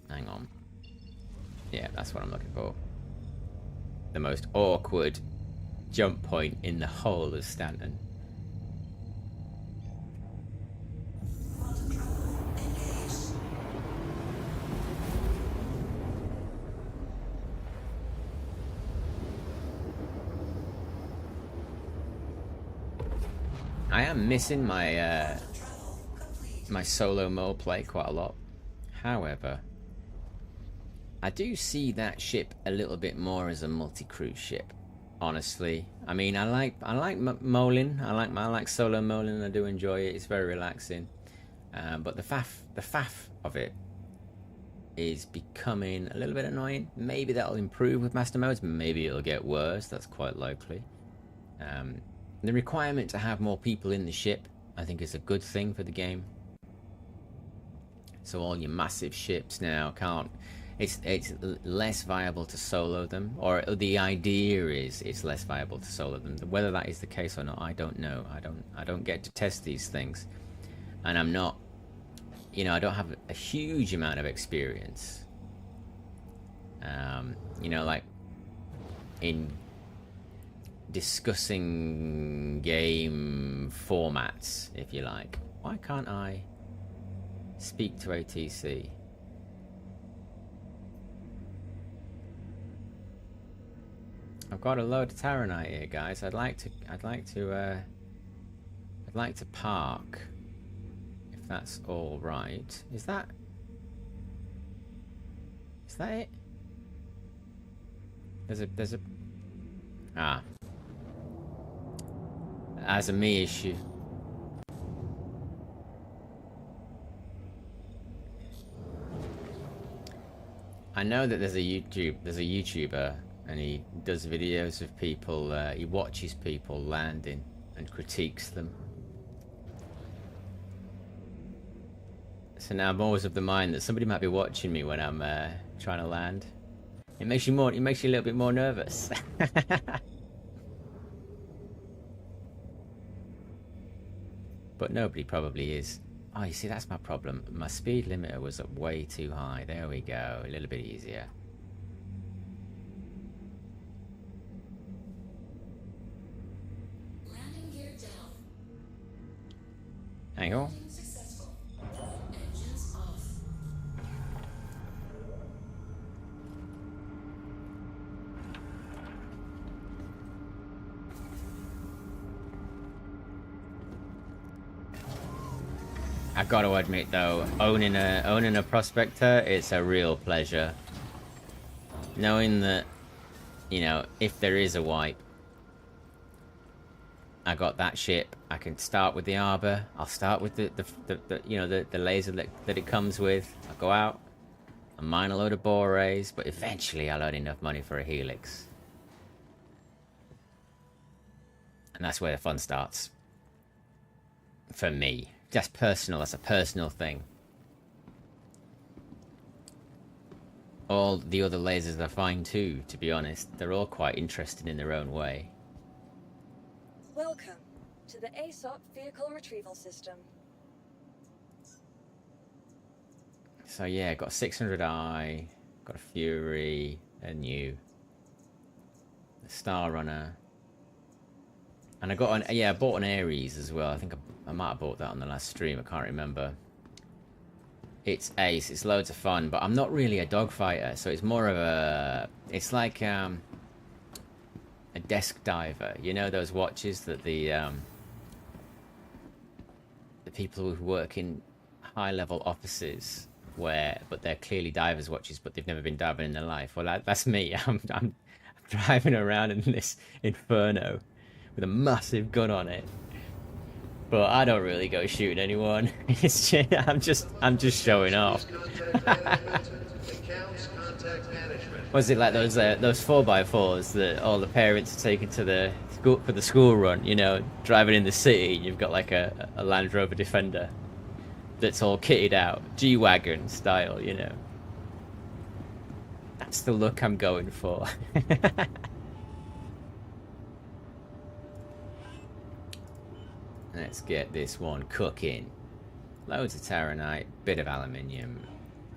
Hang on. Yeah, that's what I'm looking for. The most awkward jump point in the whole of Stanton. I am missing my my solo mode play quite a lot. However, I do see that ship a little bit more as a multi-cruise ship. Honestly, I mean, I like moling. I like solo moling. I do enjoy it. It's very relaxing. But the faff of it is becoming a little bit annoying. Maybe that'll improve with master modes. Maybe it'll get worse. That's quite likely. The requirement to have more people in the ship, I think, is a good thing for the game. So all your massive ships now can't. It's less viable to solo them, or the idea is it's less viable to solo them. Whether that is the case or not, I don't know. I don't get to test these things, and I'm not. You know, I don't have a huge amount of experience. You know, like in discussing game formats, if you like. Why can't I speak to ATC? I've got a load of Taranite here, guys. I'd like to park, if that's all right. Is that it? There's a That's a me issue. I know that there's a YouTuber, and he does videos of people, he watches people landing and critiques them. So now I'm always of the mind that somebody might be watching me when I'm trying to land. It makes you a little bit more nervous. But nobody probably is. Oh, you see, that's my problem. My speed limiter was up way too high. There we go. A little bit easier. Landing gear down. Hang on. Successful. Engines off. I gotta admit though, owning a prospector, it's a real pleasure. Knowing that, you know, if there is a wipe, I got that ship. I can start with the arbor. I'll start with the laser that it comes with. I'll go out and mine a load of borays, but eventually I'll earn enough money for a helix. And that's where the fun starts. For me. Just personal, that's a personal thing. All the other lasers are fine too, to be honest. They're all quite interesting in their own way. Welcome to the ASOP Vehicle Retrieval System. So yeah, got a 600i, got a Fury, a new, a Star Runner, and I got an I bought an Ares as well. I think I might have bought that on the last stream. I can't remember. It's ace. It's loads of fun, but I'm not really a dogfighter, so it's more of a. It's like a desk diver. You know those watches that the people who work in high-level offices wear, but they're clearly divers' watches, but they've never been diving in their life. Well, that's me. I'm driving around in this inferno with a massive gun on it, but I don't really go shooting anyone. It's just, I'm just showing off. Was it like those 4x4s that all the parents are taking to the school for the school run? You know, driving in the city, you've got like a Land Rover Defender that's all kitted out, G-Wagon style, you know. That's the look I'm going for. Let's get this one cooking. Loads of Terranite, bit of aluminium.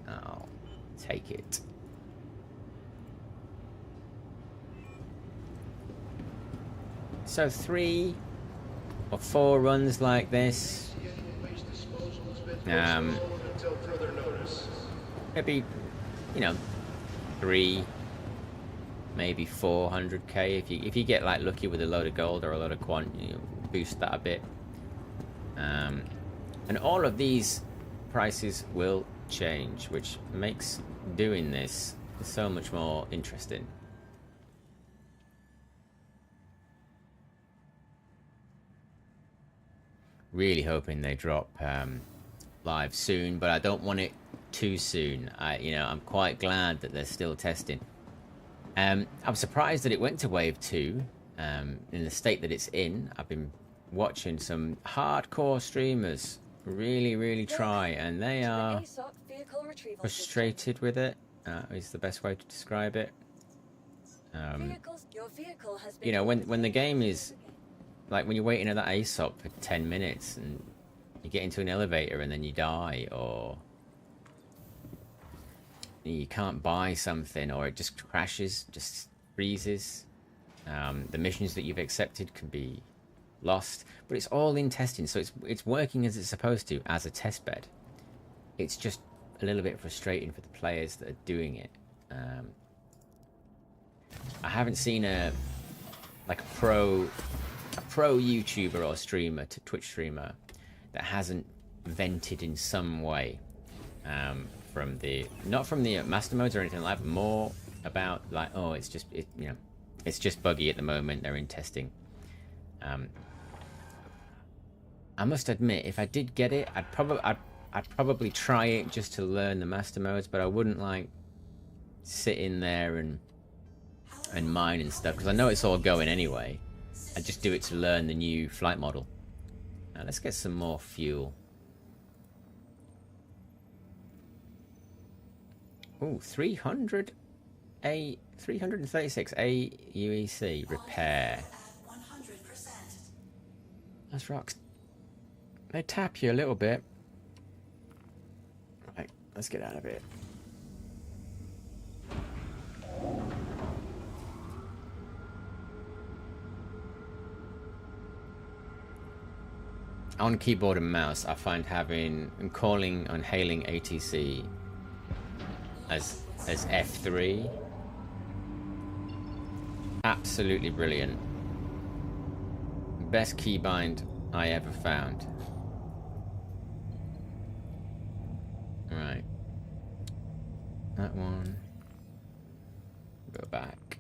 I'll take it. So 3 or 4 runs like this. Maybe, you know, 3, maybe 400k if you get like lucky with a load of gold or a load of quant, you know, boost that a bit. And all of these prices will change, which makes doing this so much more interesting. Really hoping they drop live soon, but I don't want it too soon. I'm quite glad that they're still testing. I'm surprised that it went to Wave 2 in the state that it's in. I've been watching some hardcore streamers really try, and they are frustrated with it, is the best way to describe it. You know, when the game is like, when you're waiting at that ASOP for 10 minutes and you get into an elevator and then you die, or you can't buy something, or it just crashes, just freezes. The missions that you've accepted can be lost, but it's all in testing, so it's working as it's supposed to, as a test bed. It's just a little bit frustrating for the players that are doing it. I haven't seen a pro YouTuber or streamer, to Twitch streamer, that hasn't vented in some way from the, not from the master modes or anything like that, more about like, oh, it's just buggy at the moment, they're in testing. I must admit, if I did get it, I'd probably try it just to learn the master modes, but I wouldn't like sit in there and mine and stuff, because I know it's all going anyway. I'd just do it to learn the new flight model. Now let's get some more fuel. Ooh, 336 AUEC repair. Those rocks, they tap you a little bit. Right, let's get out of it. On keyboard and mouse, I find hailing ATC as F3 absolutely brilliant. Best keybind I ever found. Right. That one. Go back.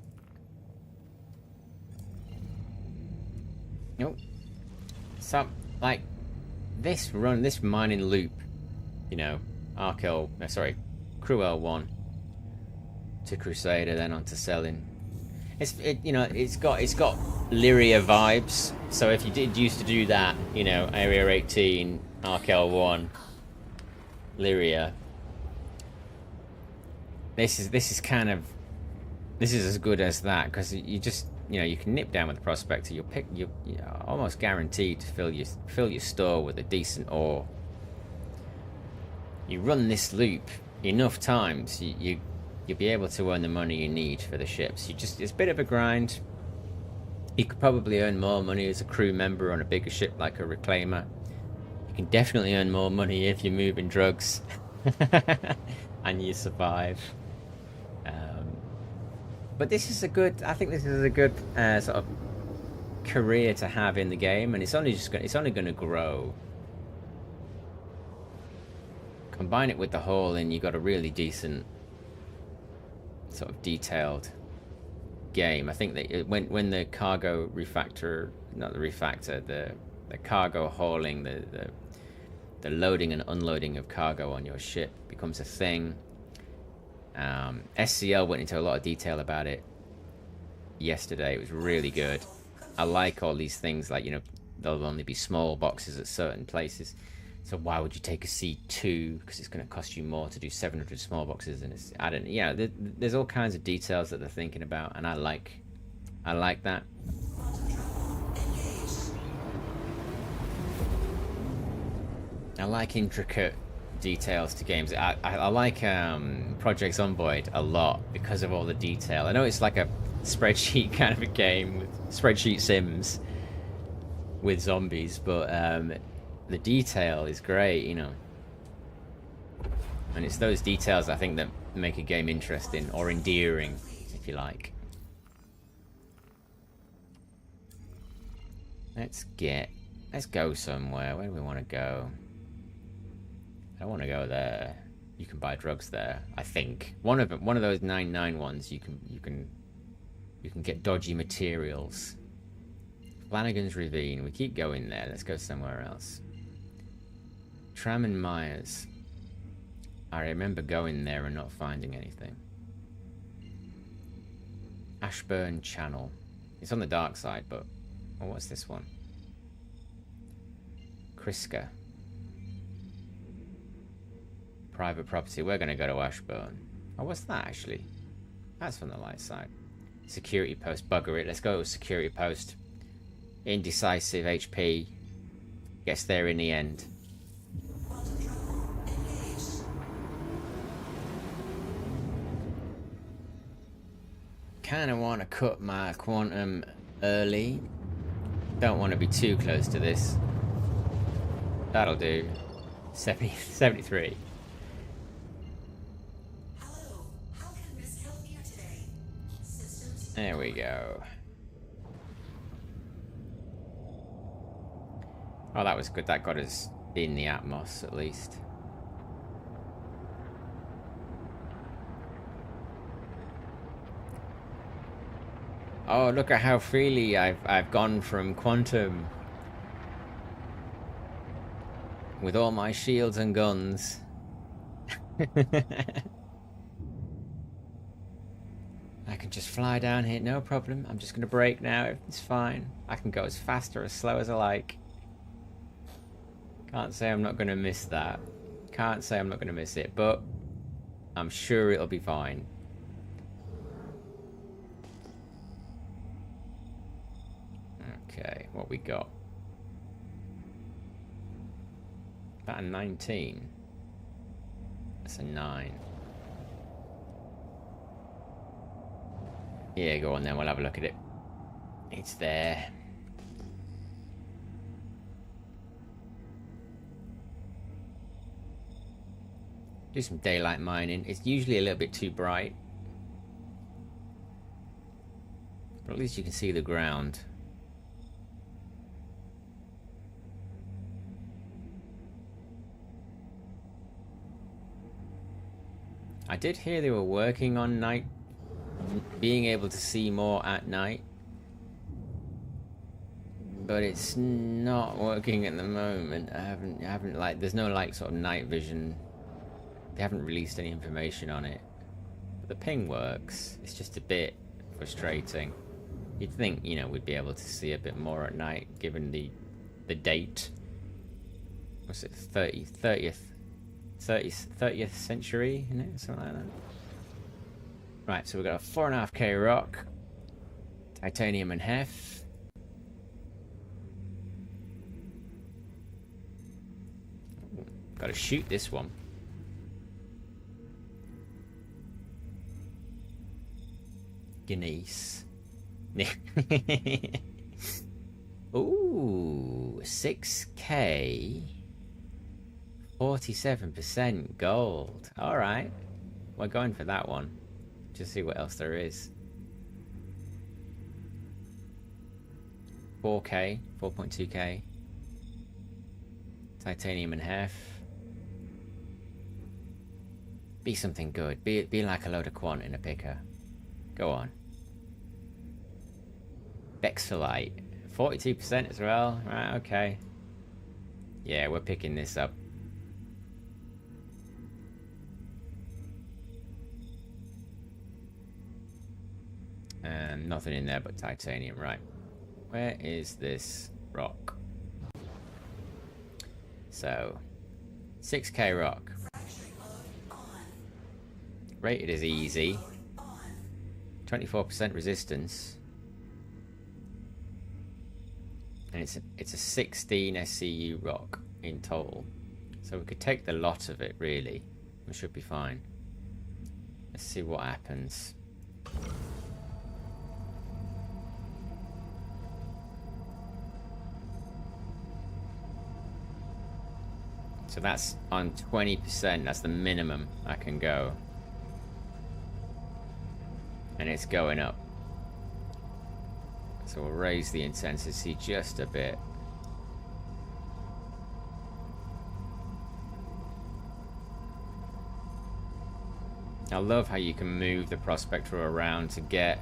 Nope. So, like, this mining loop, you know, Crew L1 to Crusader, then on to selling. It's got Lyria vibes. So if you did used to do that, you know, Area 18, Arc L1, Lyria, this is as good as that, because you just, you know, you can nip down with the Prospector. You're almost guaranteed to fill your store with a decent ore. you run this loop enough times, you'll be able to earn the money you need for the ships. It's a bit of a grind. You could probably earn more money as a crew member on a bigger ship like a reclaimer. You can definitely earn more money if you're moving drugs and you survive. But this is a good. I think this is a good sort of career to have in the game, and it's only going to grow. Combine it with the hull, and you got a really decent, sort of detailed game. I think that when the cargo refactor, not the refactor, the cargo hauling, the loading and unloading of cargo on your ship becomes a thing. SCL went into a lot of detail about it yesterday. It was really good. I like all these things, like, you know, there'll only be small boxes at certain places. So why would you take a C2? Because it's going to cost you more to do 700 small boxes, and it's, I don't, yeah, there's all kinds of details that they're thinking about, and I like that. I like intricate details to games. I like Project Zomboid a lot because of all the detail. I know it's like a spreadsheet kind of a game with spreadsheet sims with zombies, but the detail is great, you know. And it's those details, I think, that make a game interesting or endearing, if you like. Let's go somewhere. Where do we want to go? I don't want to go there. You can buy drugs there, I think. One of those 99 ones, you can get dodgy materials. Flanagan's Ravine. We keep going there. Let's go somewhere else. Tram and Myers. I remember going there and not finding anything. Ashburn Channel. It's on the dark side, but... Oh, what's this one? Kriska. Private property. We're going to go to Ashburn. Oh, what's that, actually? That's from the light side. Security post. Bugger it. Let's go to security post. Indecisive HP. Gets there in the end. Kind of want to cut my quantum early. Don't want to be too close to this. That'll do. 73. Hello, how can Miss help you today? Systems. There we go. Oh, that was good. That got us in the Atmos, at least. Oh, look at how freely I've gone from quantum with all my shields and guns. I can just fly down here, no problem. I'm just gonna brake now, it's fine. I can go as fast or as slow as I like. Can't say I'm not gonna miss that. Can't say I'm not gonna miss it, but I'm sure it'll be fine. Okay, what we got? About a 19. That's a 9. Yeah, go on then, we'll have a look at it. It's there. Do some daylight mining. It's usually a little bit too bright. But at least you can see the ground. I did hear they were working on night, being able to see more at night, but it's not working at the moment. I haven't like, there's no like sort of night vision. They haven't released any information on it. But the ping works. It's just a bit frustrating. You'd think, you know, we'd be able to see a bit more at night, given the date. What's it? 30th century, isn't it? Something like that. Right, so we've got a 4.5k rock, titanium and hef. Got to shoot this one. Manganese. Ooh, 6k. 47% gold. Alright. We're going for that one. Just see what else there is. 4k. 4.2k. Titanium and half. Be something good. Be like a load of quant in a picker. Go on. Bexolite. 42% as well. Right, okay. Yeah, we're picking this up. And nothing in there but titanium. Right. Where is this rock? So, 6k rock. Rated as easy. 24% resistance. And it's a 16 SCU rock in total. So we could take the lot of it, really. We should be fine. Let's see what happens. So that's on 20%. That's the minimum I can go. And it's going up. So we'll raise the intensity just a bit. I love how you can move the prospector around to get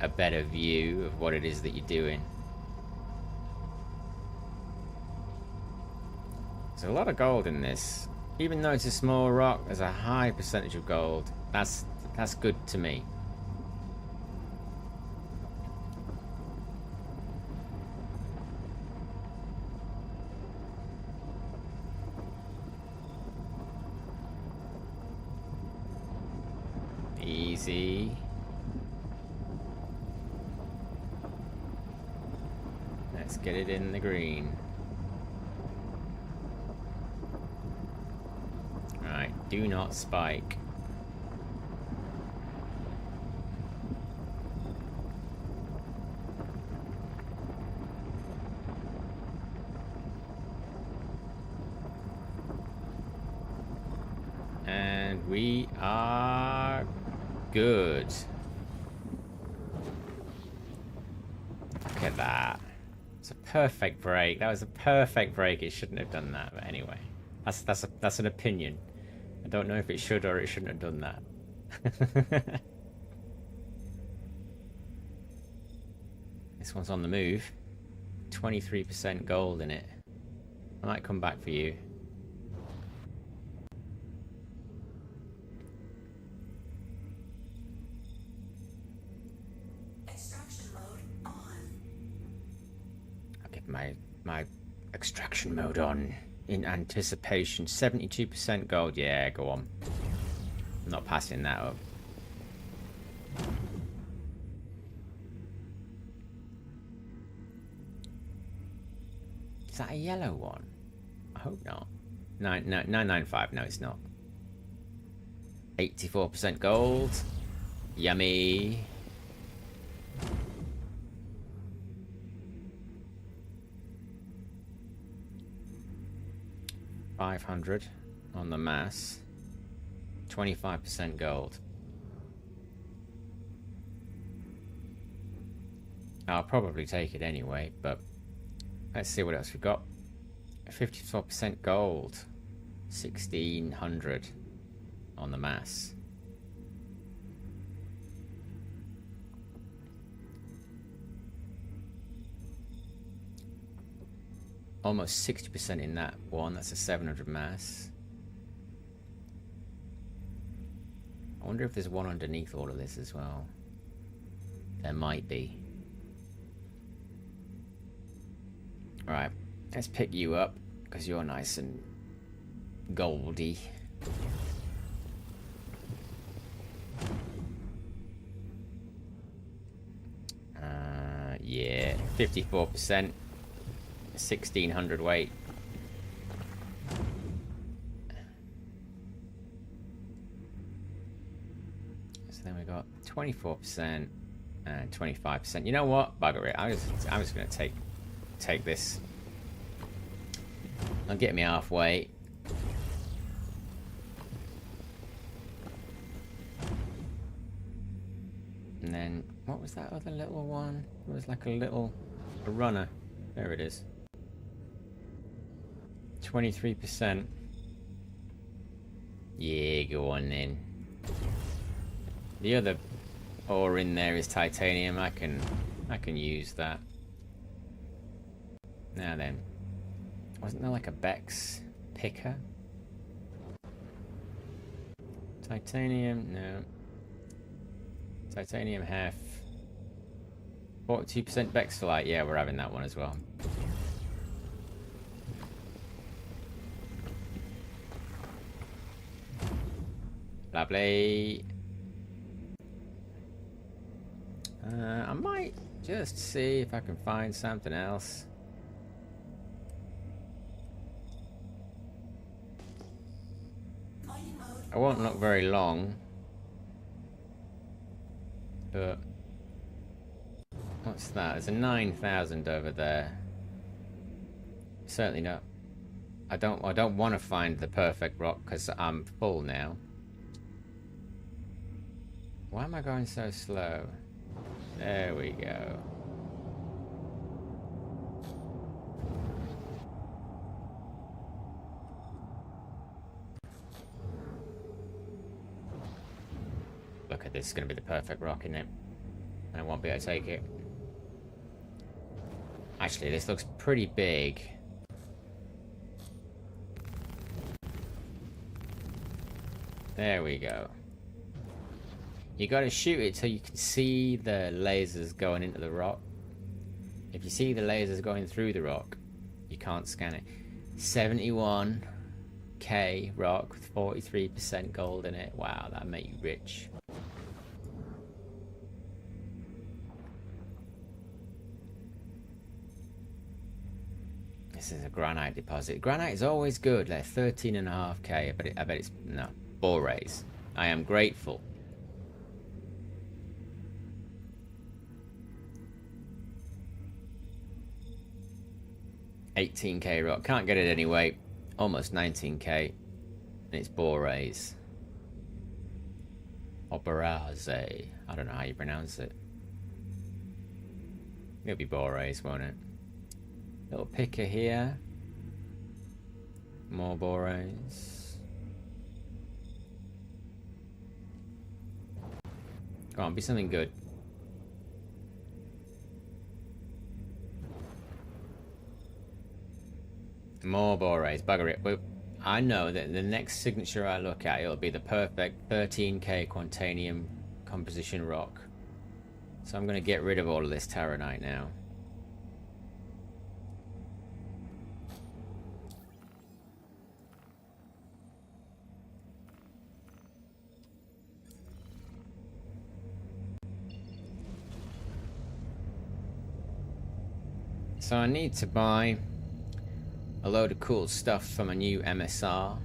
a better view of what it is that you're doing. There's a lot of gold in this. Even though it's a small rock, there's a high percentage of gold. That's good to me. Easy. Let's get it in the green. Right, do not spike. And we are good. Look at that. It's a perfect break. That was a perfect break. It shouldn't have done that, but anyway. That's an opinion. I don't know if it should or it shouldn't have done that. This one's on the move. 23% gold in it. I might come back for you. Extraction mode on. I'll get my extraction mode on in anticipation. 72% gold. Yeah, go on. I'm not passing that up. Is that a yellow one? I hope not. 995. No, it's not. 84% gold. Yummy. $500 on the mass. 25% gold. I'll probably take it anyway, but let's see what else we've got. 54% gold. 1600 on the mass. Almost 60% in that one. That's a 700 mass. I wonder if there's one underneath all of this as well. There might be. Right, let's pick you up because you're nice and goldy. Yeah, 54%. 1600 weight. So then we got 24% and 25%. You know what? Bugger it. I'm just gonna take this. I'll get me halfway. And then, what was that other little one? It was like a runner. There it is. 23%. Yeah, go on then. The other ore in there is titanium. I can use that. Now then. Wasn't there like a Bex picker? Titanium, no. Titanium half. 42% Bexolite. Yeah, we're having that one as well. Lovely. I might just see if I can find something else. I won't look very long. But what's that? There's a 9,000 over there. Certainly not. I don't want to find the perfect rock because I'm full now. Why am I going so slow? There we go. Look at this, it's going to be the perfect rock, isn't it? And I won't be able to take it. Actually, this looks pretty big. There we go. You got to shoot it so you can see the lasers going into the rock. If you see the lasers going through the rock, you can't scan it. 71k rock with 43% gold in it. Wow, that'd make you rich. This is a granite deposit. Granite is always good. Like 13.5k. I bet it's no borays. I am grateful. $18k rock. Can't get it anyway. Almost 19k. And it's borays. Operaze. I don't know how you pronounce it. It'll be borays, won't it? Little picker here. More borays. Come on, be something good. More borays. Bugger it. But I know that the next signature I look at, it'll be the perfect 13k Quantanium composition rock. So I'm going to get rid of all of this Taranite now. So I need to buy a load of cool stuff for my new MSR.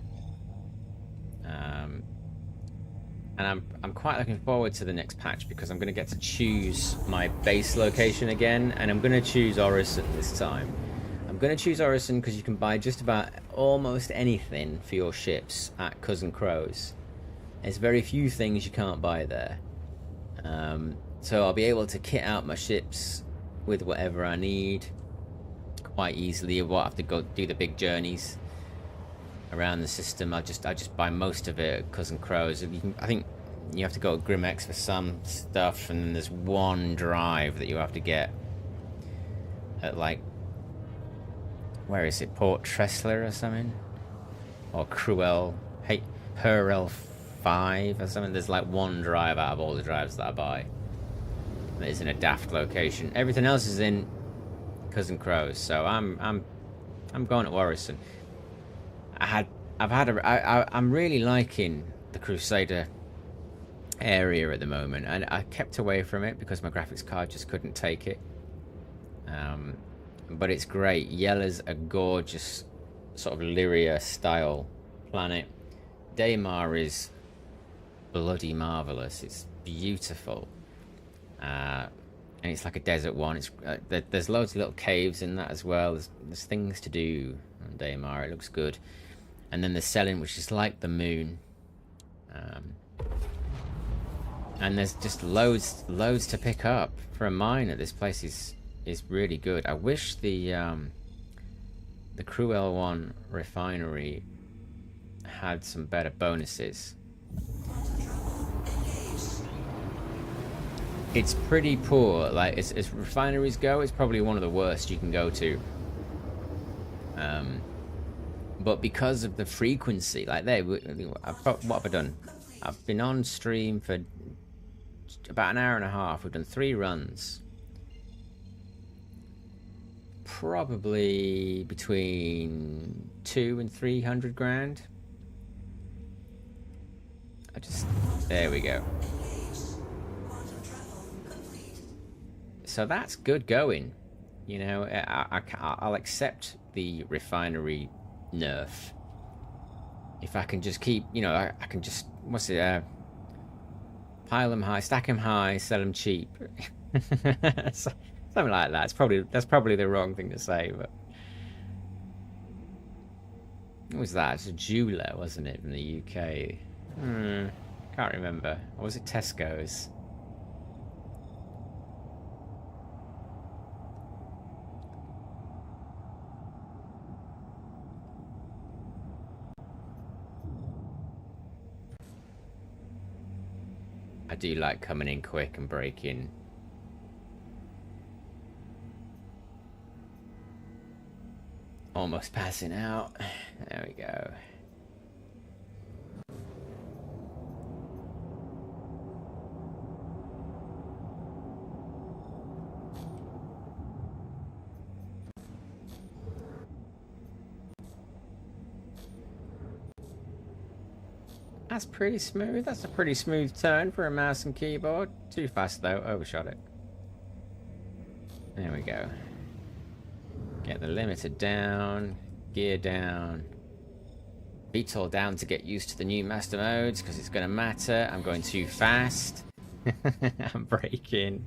And I'm quite looking forward to the next patch because I'm going to get to choose my base location again, and I'm going to choose Orison this time. I'm going to choose Orison because you can buy just about almost anything for your ships at Cousin Crow's. There's very few things you can't buy there. So I'll be able to kit out my ships with whatever I need quite easily. I won't have to go do the big journeys around the system. I just buy most of it at Cousin Crow's. I think you have to go to Grimex for some stuff, and then there's one drive that you have to get at, like, where is it, Port Tressler or something, or Herel 5 or something. There's like one drive out of all the drives that I buy that is in a daft location. Everything else is in Cousin Crow's, so I'm going to Orison. I'm really liking the Crusader area at the moment, and I kept away from it because my graphics card just couldn't take it. But it's great. Yella's a gorgeous sort of Lyria style planet. Daymar is bloody marvelous. It's beautiful. And it's like a desert one. It's there's loads of little caves in that as well. There's things to do on Daymar. It looks good. And then the Selin, which is like the moon. And there's just loads to pick up for a miner. This place is really good. I wish the Cruel one refinery had some better bonuses. It's pretty poor. Like as refineries go, it's probably one of the worst you can go to. But because of the frequency, like what have I done? I've been on stream for about an hour and a half. We've done 3 runs. Probably between 200 and 300 grand. There we go. So that's good going. You know, I'll accept the refinery nerf if I can just keep, you know, I can just, pile them high, stack them high, sell them cheap. Something like that. That's probably the wrong thing to say, but what was that? It's a jeweler, wasn't it, from the UK? Can't remember. Or was it Tesco's? I do like coming in quick and breaking. Almost passing out. There we go. That's pretty smooth. That's a pretty smooth turn for a mouse and keyboard. Too fast though, overshot it. There we go. Get the limiter down, gear down. Beats all down to get used to the new master modes because it's going to matter. I'm going too fast. I'm braking.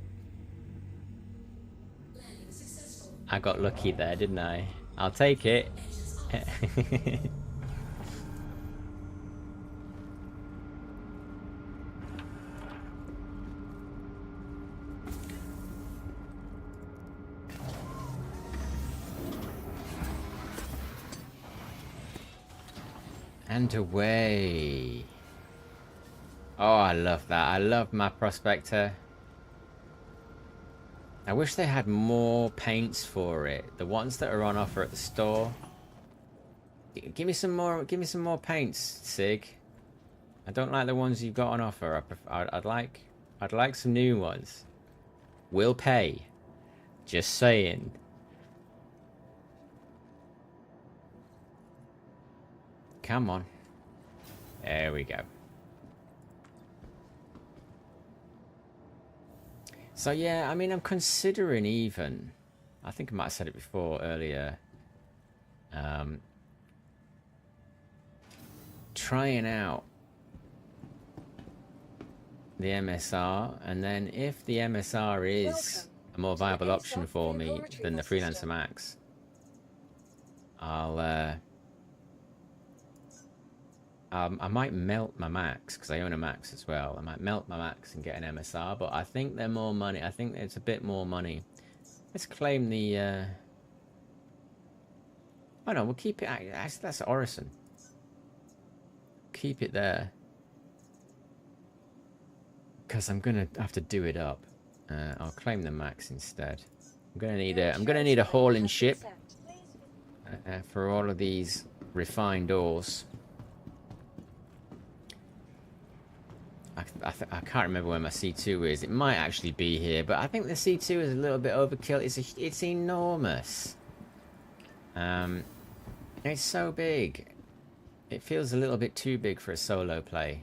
I got lucky there, didn't I? I'll take it. And away. Oh, I love that. I love my Prospector. I wish they had more paints for it. The ones that are on offer at the store. Give me some more paints, Sig. I don't like the ones you've got on offer. I'd like some new ones. Will pay. Just saying. Come on. There we go. So yeah, I mean, I'm considering even, I think I might have said it before earlier, trying out the MSR, and then if the MSR is a more viable option for me than the Freelancer Max, I might melt my Max, because I own a Max as well. I might melt my Max and get an MSR, but I think they're more money. I think it's a bit more money. Let's claim the... Oh no, we'll keep it... Actually, that's Orison. Keep it there. Because I'm going to have to do it up. I'll claim the Max instead. I'm going to need a hauling ship for all of these refined ores. I can't remember where my C2 is. It might actually be here, but I think the C2 is a little bit overkill. It's enormous. It's so big. It feels a little bit too big for a solo play.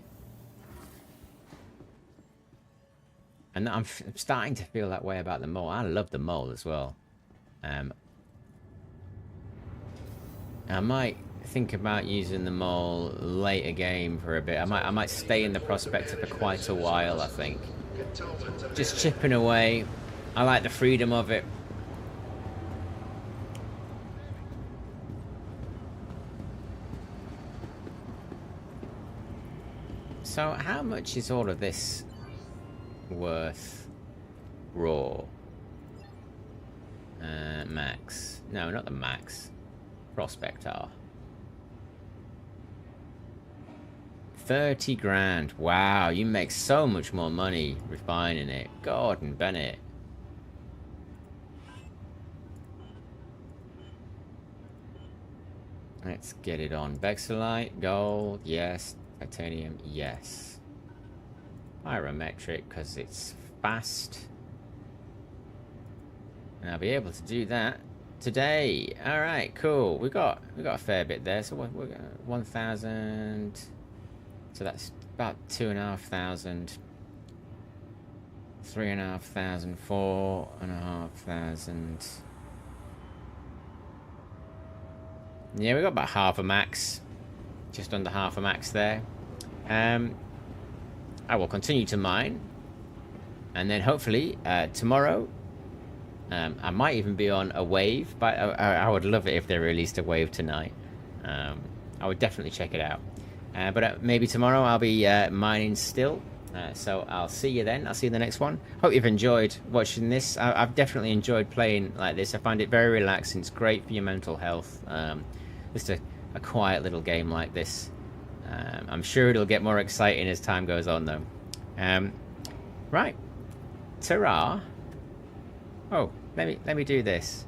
And I'm starting to feel that way about the mole. I love the mole as well. I might think about using them all later game for a bit. I might stay in the Prospector for quite a while, I think. Just chipping away. I like the freedom of it. So how much is all of this worth raw? Max. No, not the max. Prospector. 30 grand. Wow, you make so much more money refining it. Gordon Bennett. Let's get it on. Vexillite, gold, yes. Titanium, yes. Pyrometric, because it's fast. And I'll be able to do that today. Alright, cool. We got a fair bit there. So we're 1,000. So that's about 2,500. 3,500, 4,500. Yeah, we got about half a max. Just under half a max there. I will continue to mine. And then hopefully tomorrow I might even be on a wave, but I would love it if they released a wave tonight. I would definitely check it out. But maybe tomorrow I'll be mining still. So I'll see you then. I'll see you in the next one. Hope you've enjoyed watching this. I've definitely enjoyed playing like this. I find it very relaxing. It's great for your mental health. Just a quiet little game like this. I'm sure it'll get more exciting as time goes on though. Right. Ta-ra. Oh, let me do this.